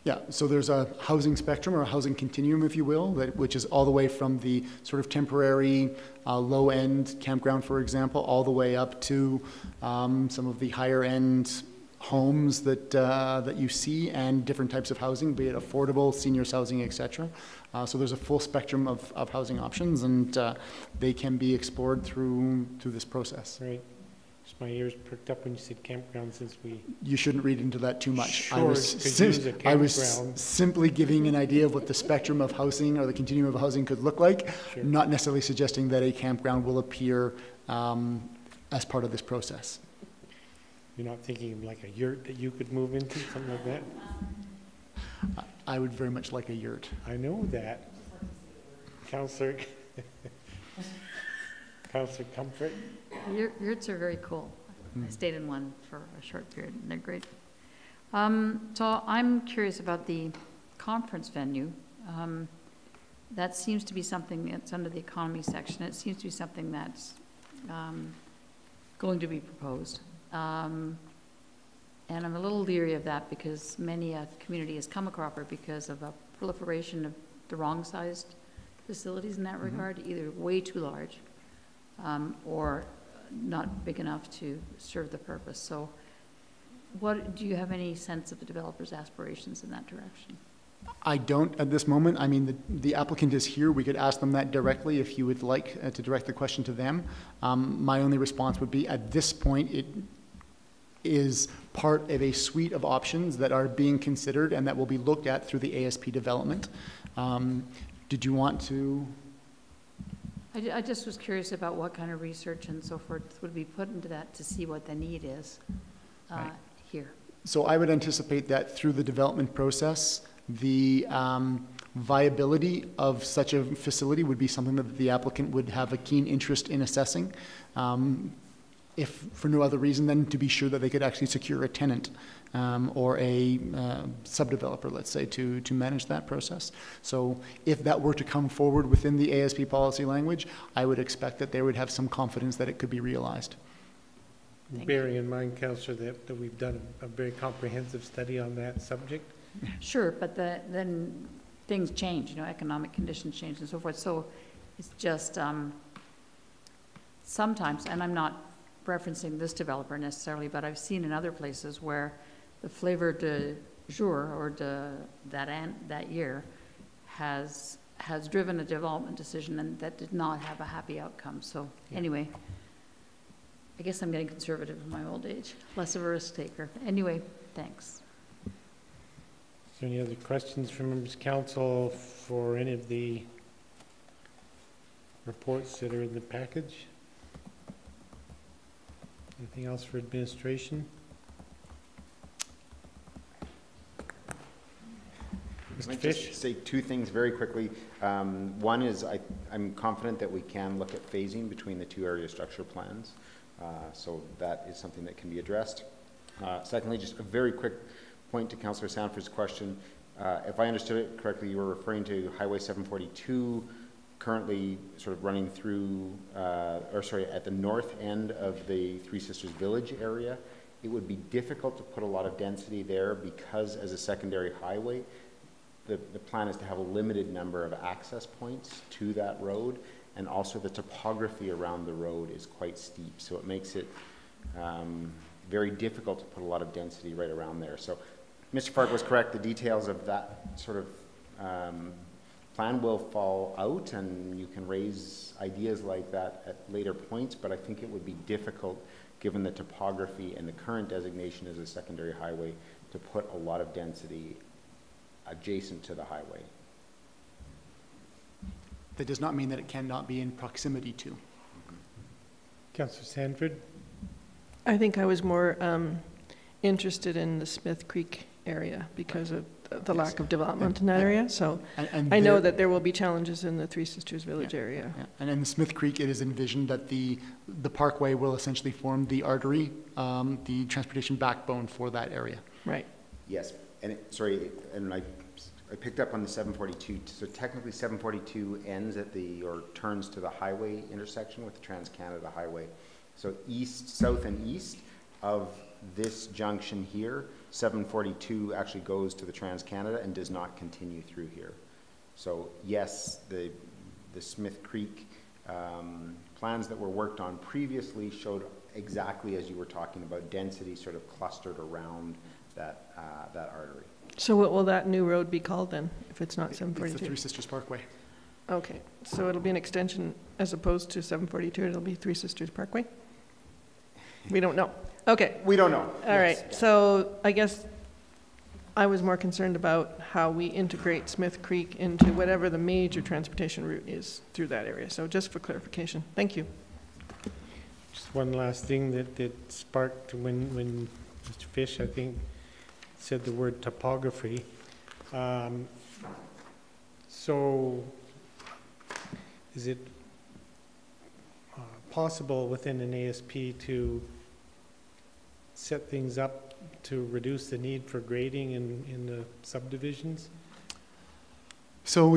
Yeah, so there's a housing spectrum or a housing continuum, if you will, which is all the way from the sort of temporary low-end campground, for example, all the way up to some of the higher-end homes that you see, and different types of housing, be it affordable, seniors housing, etc. So there's a full spectrum of housing options, and they can be explored through this process. Right. Just my ears perked up when you said campground, since we... You shouldn't read into that too much. Sure, I was simply giving an idea of what the spectrum of housing or the continuum of housing could look like, sure. Not necessarily suggesting that a campground will appear as part of this process. You're not thinking of like a yurt that you could move into, something like that? I would very much like a yurt. I know that. Councillor, Councillor Comfort? Yurts are very cool. I stayed in one for a short period, and they're great. So I'm curious about the conference venue. That seems to be something that's under the economy section. It seems to be something that's going to be proposed. And I'm a little leery of that because many a community has come a cropper because of a proliferation of the wrong sized facilities in that regard, either way too large or not big enough to serve the purpose. So do you have any sense of the developer's aspirations in that direction? I don't at this moment. I mean, the applicant is here. We could ask them that directly if you would like to direct the question to them. My only response would be, at this point, it is part of a suite of options that are being considered and that will be looked at through the ASP development. Did you want to? I just was curious about what kind of research and so forth would be put into that to see what the need is Right. here. So I would anticipate that through the development process, the viability of such a facility would be something that the applicant would have a keen interest in assessing, if for no other reason than to be sure that they could actually secure a tenant or a subdeveloper, let's say, to manage that process. So if that were to come forward within the ASP policy language, I would expect that they would have some confidence that it could be realized. Bearing in mind, Councillor, that we've done a very comprehensive study on that subject. Sure, but then things change, economic conditions change and so forth. So it's just sometimes, and I'm not referencing this developer necessarily, but I've seen in other places where the flavor de jour or that year has driven a development decision and that did not have a happy outcome. So anyway, I guess I'm getting conservative in my old age, less of a risk taker. Anyway, thanks. Is there any other questions from members of council for any of the reports that are in the package? Anything else for administration? Mr. I'd Fish? just say two things very quickly. One is I'm confident that we can look at phasing between the two area structure plans. So that is something that can be addressed. Secondly, just a very quick point to Councillor Sanford's question. If I understood it correctly, you were referring to Highway 742 currently sort of running through, at the north end of the Three Sisters Village area. It would be difficult to put a lot of density there because as a secondary highway, the plan is to have a limited number of access points to that road, and also the topography around the road is quite steep, so it makes it very difficult to put a lot of density right around there. So Mr. Park was correct, the details of that sort of plan will fall out, and you can raise ideas like that at later points, but I think it would be difficult given the topography and the current designation as a secondary highway to put a lot of density adjacent to the highway. That does not mean that it cannot be in proximity to. Councillor Sanford? I think I was more interested in the Smith Creek area because of the lack of development in that area. So And I know that there will be challenges in the Three Sisters Village Yeah. area. Yeah. And in the Smith Creek, it is envisioned that the parkway will essentially form the artery, the transportation backbone for that area. Right. Yes, and I picked up on the 742. So technically 742 ends at or turns to the highway intersection with the Trans-Canada Highway. So south and east of this junction here, 742 actually goes to the Trans-Canada and does not continue through here. So yes, the Smith Creek plans that were worked on previously showed exactly as you were talking about, density sort of clustered around that artery. So what will that new road be called then, if it's not It's the 742? Three Sisters Parkway. Okay, so it'll be an extension as opposed to 742, it'll be Three Sisters Parkway? We don't know. Okay. We don't know. All right, so I guess I was more concerned about how we integrate Smith Creek into whatever the major transportation route is through that area. So just for clarification, thank you. Just one last thing that sparked when Mr. Fish, I think, said the word topography. So is it possible within an ASP to set things up to reduce the need for grading in the subdivisions? So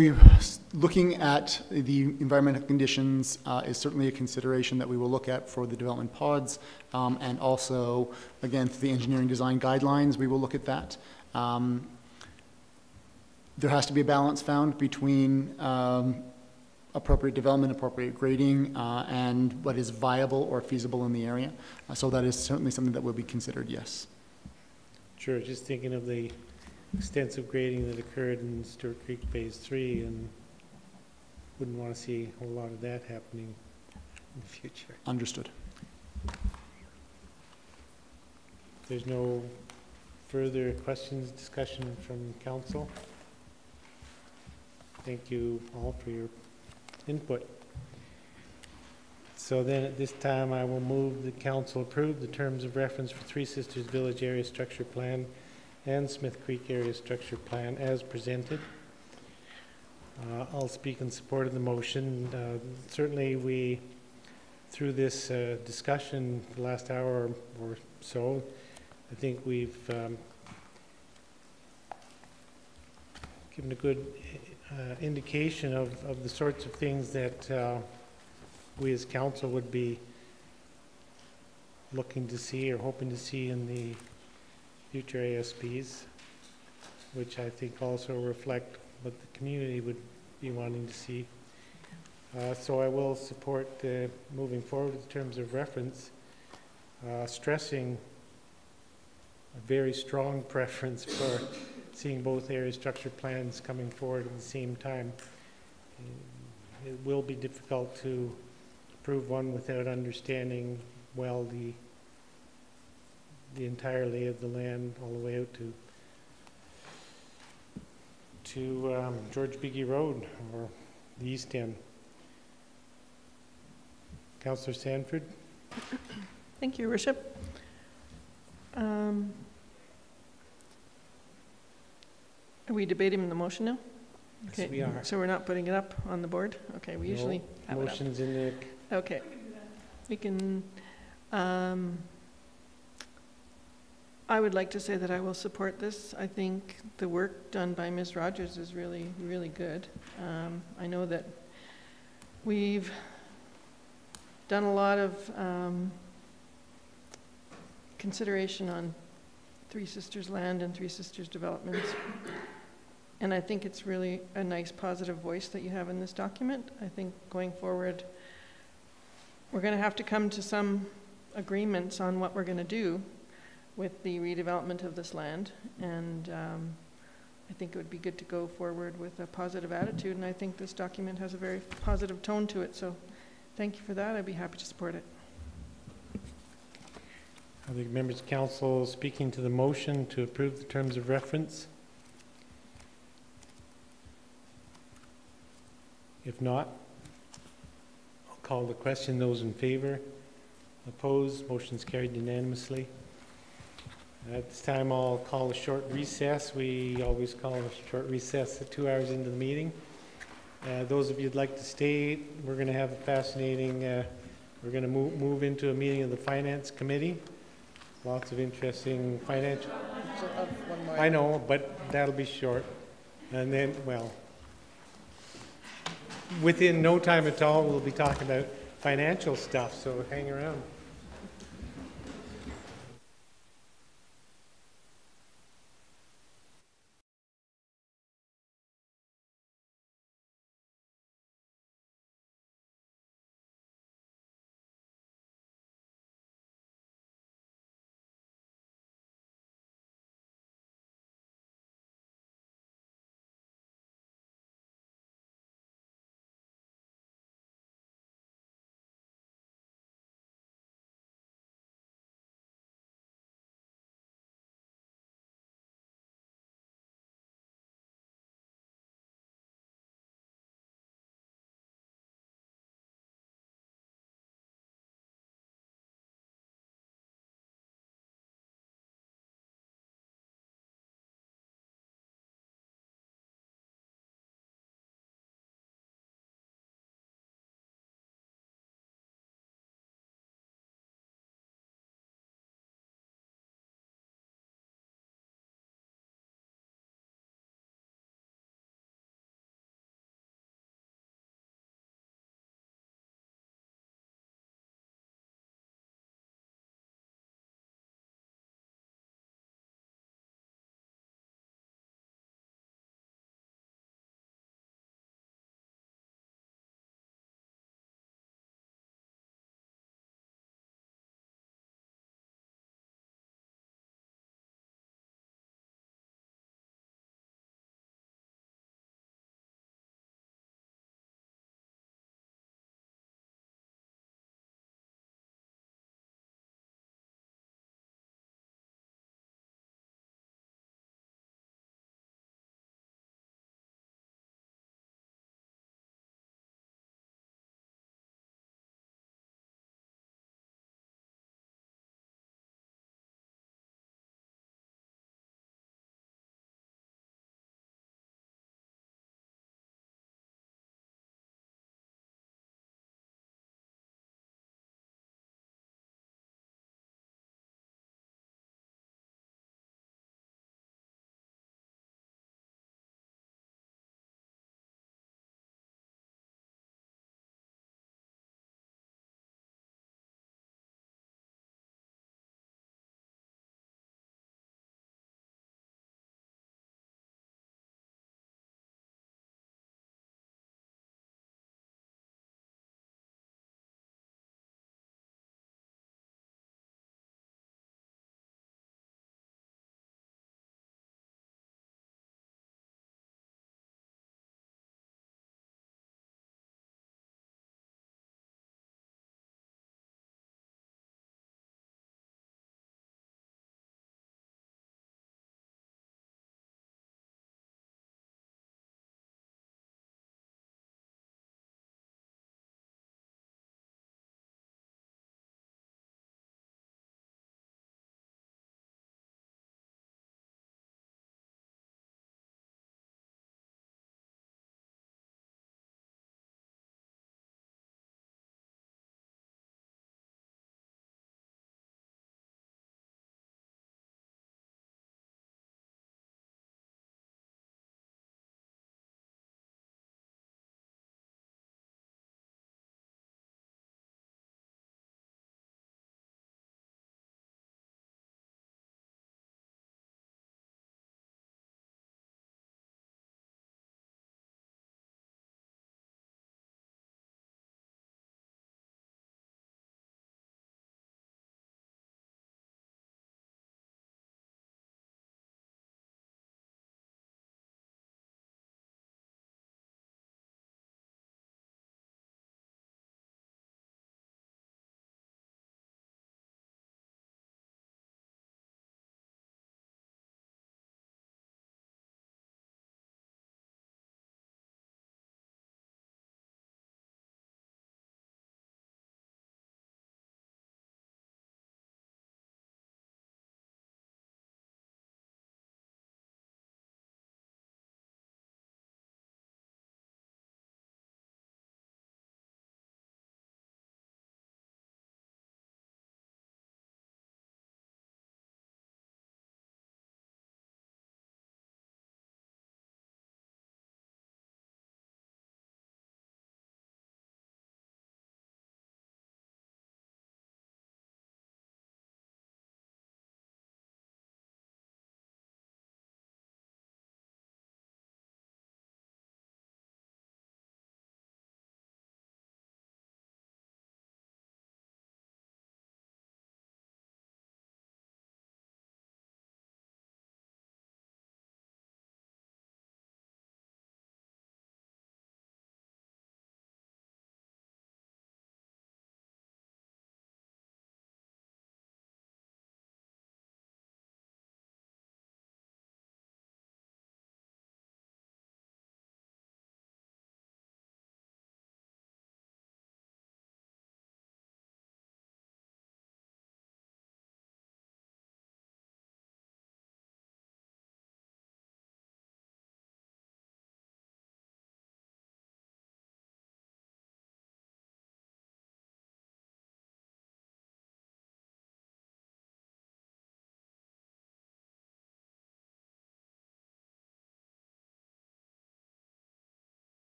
looking at the environmental conditions is certainly a consideration that we will look at for the development pods, and also, again, through the engineering design guidelines, we will look at that. There has to be a balance found between appropriate development, appropriate grading, and what is viable or feasible in the area. So that is certainly something that will be considered, yes. Sure, just thinking of the extensive grading that occurred in Stewart Creek Phase 3, and wouldn't want to see a whole lot of that happening in the future. Understood. There's no further questions, discussion from council. Thank you all for your input. So then at this time, I will move the council approve the terms of reference for Three Sisters Village Area Structure Plan and Smith Creek Area Structure Plan as presented. I'll speak in support of the motion. Certainly we, through this discussion the last hour or so, I think we've given a good indication of the sorts of things that we as council would be looking to see or hoping to see in the future ASPs, which I think also reflect what the community would be wanting to see. So I will support moving forward in terms of reference, stressing a very strong preference for seeing both area structure plans coming forward at the same time. It will be difficult to approve one without understanding well the entire lay of the land all the way out to George Biggie Road or the East End. Councillor Sanford. Thank you, Your Worship. I Are we debating the motion now? Yes, Okay, we are. so we're not putting it up on the board? Okay, we usually have it up. Motion's in the, Okay. We can, I would like to say that I will support this. I think the work done by Ms. Rogers is really, really good. I know that we've done a lot of consideration on Three Sisters land and Three Sisters developments. And I think it's really a nice positive voice that you have in this document. I think going forward, we're going to have to come to some agreements on what we're going to do with the redevelopment of this land. And I think it would be good to go forward with a positive attitude. And I think this document has a very positive tone to it. So thank you for that. I'd be happy to support it. are the members of council speaking to the motion to approve the terms of reference? If not, I'll call the question. Those in favor? Opposed? Motion's carried unanimously. At this time, I'll call a short recess. We always call a short recess at 2 hours into the meeting. Those of you who'd like to stay, we're going to have a fascinating, we're going to move into a meeting of the Finance Committee. Lots of interesting financial. I know, but that'll be short. And then, well, within no time at all, we'll be talking about financial stuff, so hang around.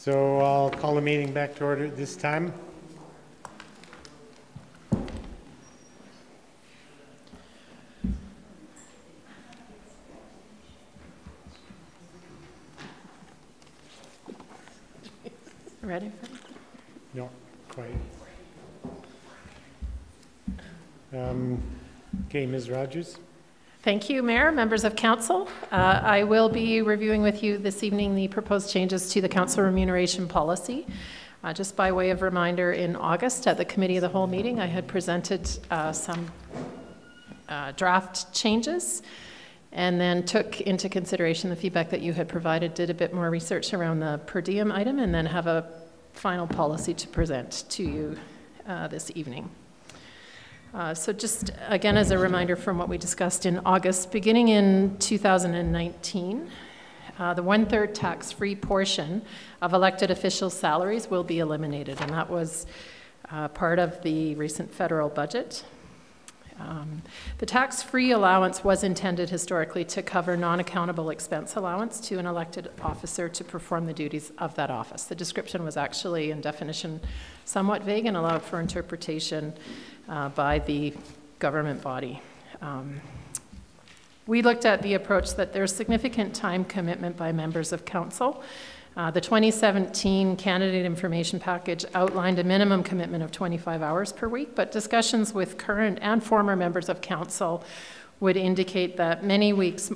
So I'll call the meeting back to order at this time. Ready? No, quite. Okay, Ms. Rogers. Thank you, Mayor, members of council. I will be reviewing with you this evening the proposed changes to the council remuneration policy. Just by way of reminder, in August at the Committee of the Whole meeting, I had presented some draft changes and then took into consideration the feedback that you had provided, did a bit more research around the per diem item, and then have a final policy to present to you this evening. So just again as a reminder from what we discussed in August, beginning in 2019, the 1/3 tax-free portion of elected officials' salaries will be eliminated, and that was part of the recent federal budget. The tax-free allowance was intended historically to cover non-accountable expense allowance to an elected officer to perform the duties of that office. The description was actually, in definition, somewhat vague and allowed for interpretation by the government body. We looked at the approach that there's significant time commitment by members of council. The 2017 candidate information package outlined a minimum commitment of 25 hours per week, but discussions with current and former members of council would indicate that many weeks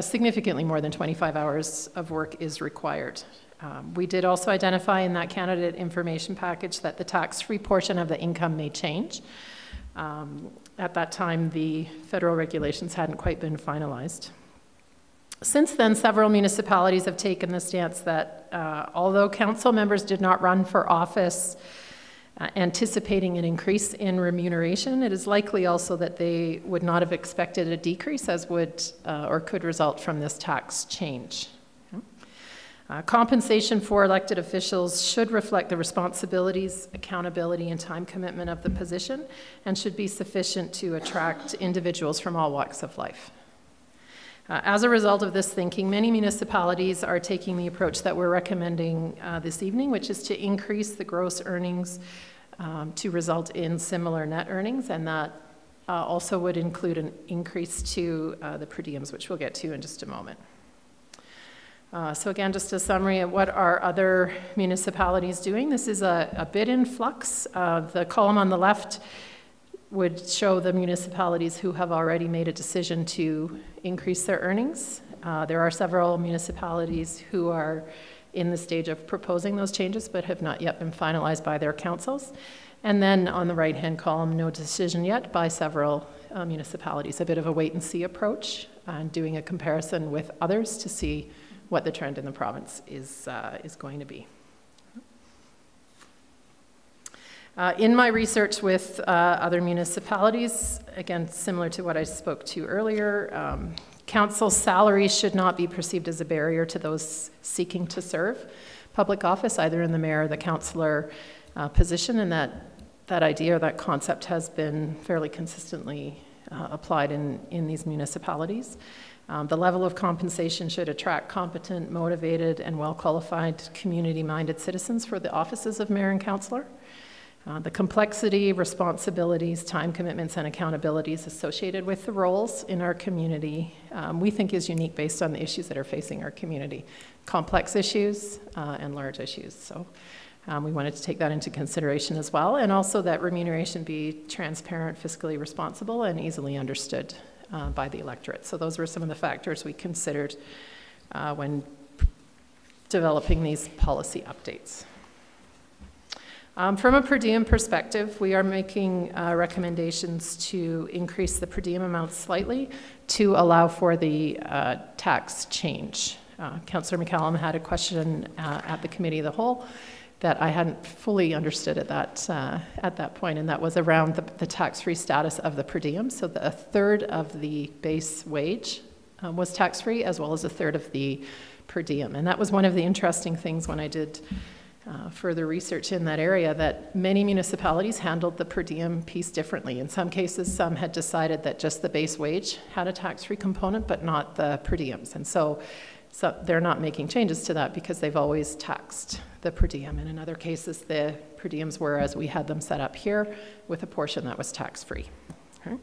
significantly more than 25 hours of work is required. We did also identify in that candidate information package that the tax-free portion of the income may change. At that time, the federal regulations hadn't quite been finalized. Since then, several municipalities have taken the stance that although council members did not run for office anticipating an increase in remuneration, it is likely also that they would not have expected a decrease as would or could result from this tax change. Compensation for elected officials should reflect the responsibilities, accountability, and time commitment of the position and should be sufficient to attract individuals from all walks of life. As a result of this thinking, many municipalities are taking the approach that we're recommending this evening, which is to increase the gross earnings to result in similar net earnings, and that also would include an increase to the per diems, which we'll get to in just a moment. So again, just a summary of what are other municipalities doing. This is a bit in flux. The column on the left would show the municipalities who have already made a decision to increase their earnings. There are several municipalities who are in the stage of proposing those changes but have not yet been finalized by their councils. And then on the right-hand column, no decision yet by several municipalities. A bit of a wait-and-see approach and doing a comparison with others to see what the trend in the province is going to be. In my research with other municipalities, again, similar to what I spoke to earlier, council salaries should not be perceived as a barrier to those seeking to serve public office, either in the mayor or the councillor position, and that idea or that concept has been fairly consistently applied in these municipalities. The level of compensation should attract competent, motivated, and well-qualified community-minded citizens for the offices of mayor and councillor. The complexity, responsibilities, time commitments, and accountabilities associated with the roles in our community, we think is unique based on the issues that are facing our community. Complex issues and large issues. So we wanted to take that into consideration as well, and also that remuneration be transparent, fiscally responsible, and easily understood by the electorate. So those were some of the factors we considered when developing these policy updates. From a per diem perspective, we are making recommendations to increase the per diem amount slightly to allow for the tax change. Councillor McCallum had a question at the Committee of the Whole that I hadn't fully understood at that point, and that was around the tax-free status of the per diem. So a third of the base wage was tax-free, as well as a third of the per diem. And that was one of the interesting things when I did further research in that area, that many municipalities handled the per diem piece differently. In some cases, some had decided that just the base wage had a tax-free component, but not the per diems. And so So they're not making changes to that because they've always taxed the per diem. And in other cases, the per diems were as we had them set up here, with a portion that was tax-free. Okay.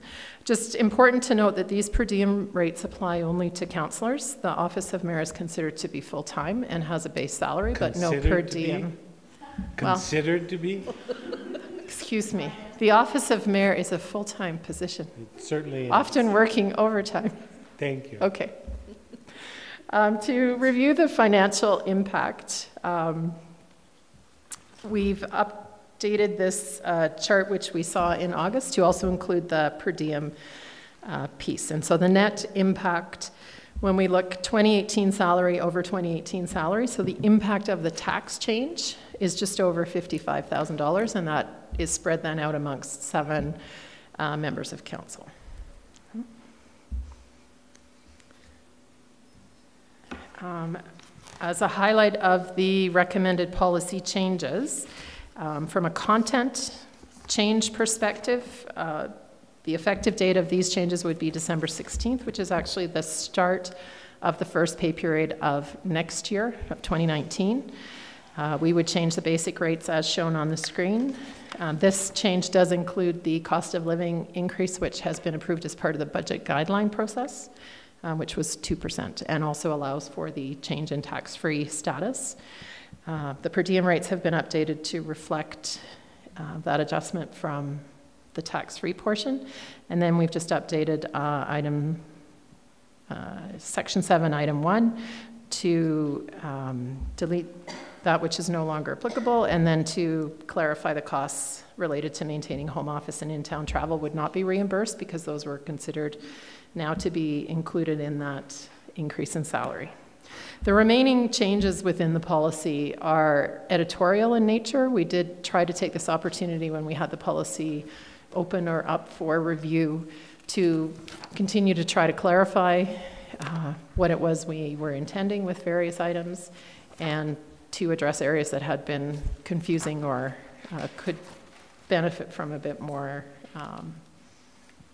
Just important to note that these per diem rates apply only to councillors. The Office of Mayor is considered to be full-time and has a base salary, but no per diem. Considered to be? Excuse me. The Office of Mayor is a full-time position. It certainly is. Often working overtime. Thank you. Okay. To review the financial impact, we've updated this chart, which we saw in August, to also include the per diem piece. And so the net impact, when we look 2018 salary over 2018 salary, so the impact of the tax change is just over $55,000, and that is spread then out amongst 7 members of council. As a highlight of the recommended policy changes, from a content change perspective, the effective date of these changes would be December 16th, which is actually the start of the first pay period of next year, of 2019. We would change the basic rates as shown on the screen. This change does include the cost of living increase, which has been approved as part of the budget guideline process, which was 2%, and also allows for the change in tax-free status. The per diem rates have been updated to reflect that adjustment from the tax-free portion. And then we've just updated Section 7, Item 1 to delete that which is no longer applicable, and then to clarify the costs related to maintaining home office and in-town travel would not be reimbursed because those were considered now to be included in that increase in salary. The remaining changes within the policy are editorial in nature. We did try to take this opportunity when we had the policy open or up for review to continue to try to clarify what it was we were intending with various items, and to address areas that had been confusing or could benefit from a bit more,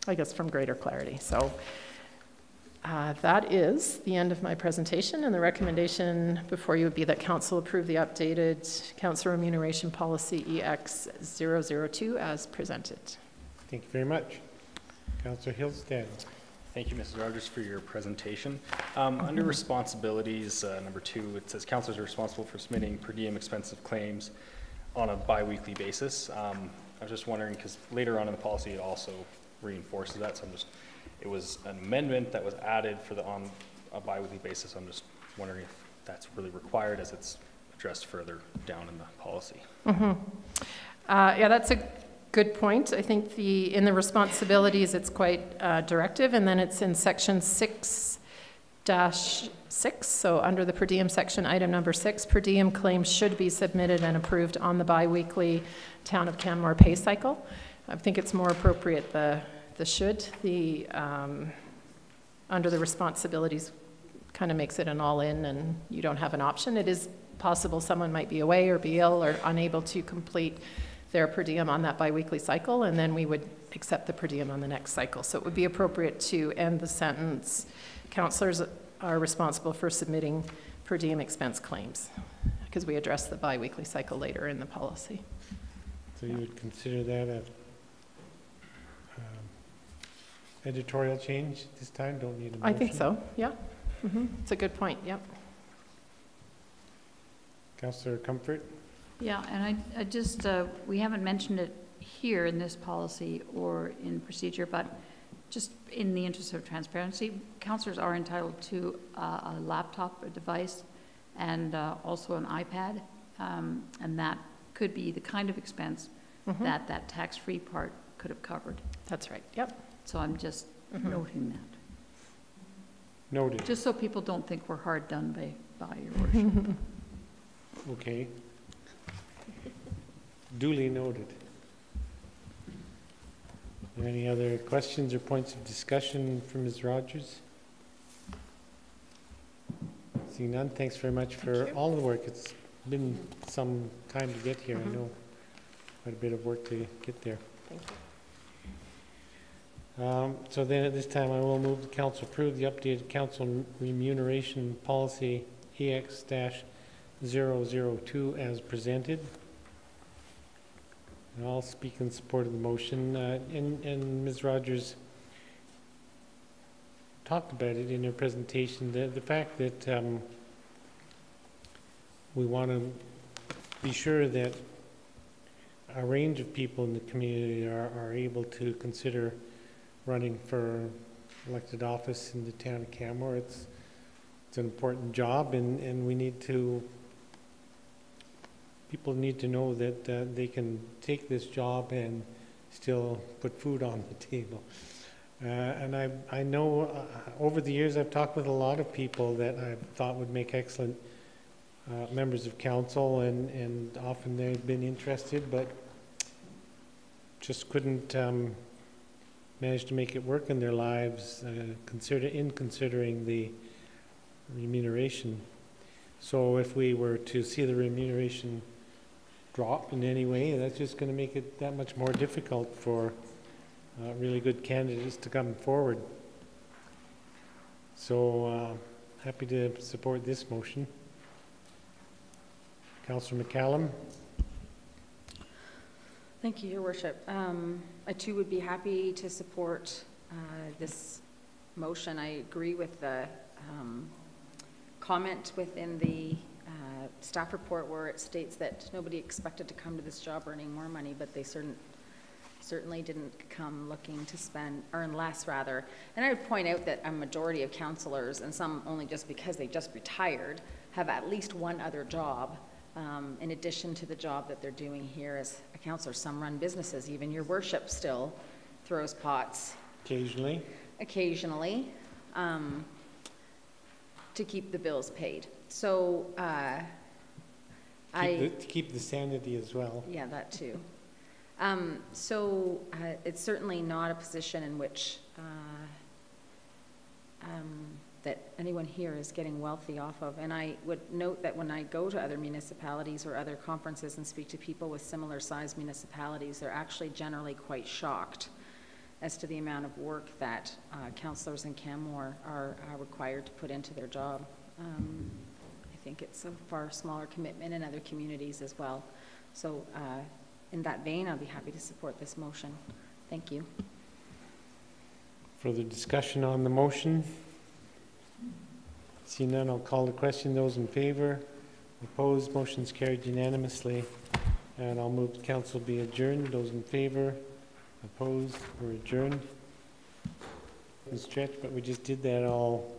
I guess, from greater clarity. So that is the end of my presentation, and the recommendation before you would be that Council approve the updated Council Remuneration Policy EX 002 as presented. Thank you very much. Councillor Hillstead. Thank you, Mrs. Rogers, for your presentation. Under responsibilities, number 2, it says councillors are responsible for submitting per diem expensive claims on a bi-weekly basis. I was just wondering, because later on in the policy it also reinforces that, so it was an amendment that was added for on a bi-weekly basis. I'm just wondering if that's really required as it's addressed further down in the policy. Yeah, that's a good point. I think in the responsibilities, it's quite directive, and then it's in section 6-6. So under the per diem section, item number 6, per diem claims should be submitted and approved on the bi-weekly Town of Canmore pay cycle. I think it's more appropriate the should. Under the responsibilities kind of makes it an all-in, and you don't have an option. It is possible someone might be away or be ill or unable to complete their per diem on that biweekly cycle, and then we would accept the per diem on the next cycle. So it would be appropriate to end the sentence, councillors are responsible for submitting per diem expense claims, because we address the biweekly cycle later in the policy. So you would consider that a editorial change this time? Don't need a motion? I think so, yeah. It's a good point, yep. Councillor Comfort? Yeah, and I just, we haven't mentioned it here in this policy or in procedure, but just in the interest of transparency, councillors are entitled to a laptop or device and also an iPad, and that could be the kind of expense that tax-free part could have covered. That's right, yep. So I'm just noting that. Noted. Just so people don't think we're hard done by your worship. Okay. Duly noted. Are there any other questions or points of discussion from Ms. Rogers? Seeing none, thanks very much for all the work. It's been some time to get here. I know quite a bit of work to get there. Thank you. So then at this time, I will move the council approve the updated council remuneration policy AX-002 as presented. And I'll speak in support of the motion. And Ms. Rogers talked about it in her presentation, the fact that we want to be sure that a range of people in the community are able to consider running for elected office in the town of Canmore. It's an important job, and we need to, people need to know that they can take this job and still put food on the table. And I know over the years I've talked with a lot of people that I thought would make excellent members of council, and often they've been interested, but just couldn't manage to make it work in their lives, considering the remuneration. So if we were to see the remuneration drop in any way, that's just going to make it that much more difficult for really good candidates to come forward. So happy to support this motion. Councillor McCallum. Thank you, Your Worship. I too would be happy to support this motion. I agree with the comment within the staff report where it states that nobody expected to come to this job earning more money, but they certainly didn't come looking to earn less rather. And I would point out that a majority of councillors, and some only just because they just retired, have at least one other job in addition to the job that they're doing here as a councillor. Some run businesses. Even Your Worship still throws pots. Occasionally. Occasionally, to keep the bills paid. So to keep the sanity as well. Yeah, that too. It's certainly not a position in which that anyone here is getting wealthy off of. And I would note that when I go to other municipalities or other conferences and speak to people with similar sized municipalities, they're actually generally quite shocked as to the amount of work that councillors in Canmore are required to put into their job. I think it's a far smaller commitment in other communities as well. So in that vein, I'll be happy to support this motion. Thank you. Further discussion on the motion? Seeing none, I'll call the question. Those in favor? Opposed? Motion's carried unanimously. And I'll move the council be adjourned. Those in favor? Opposed? We're adjourned. Stretch, but we just did that all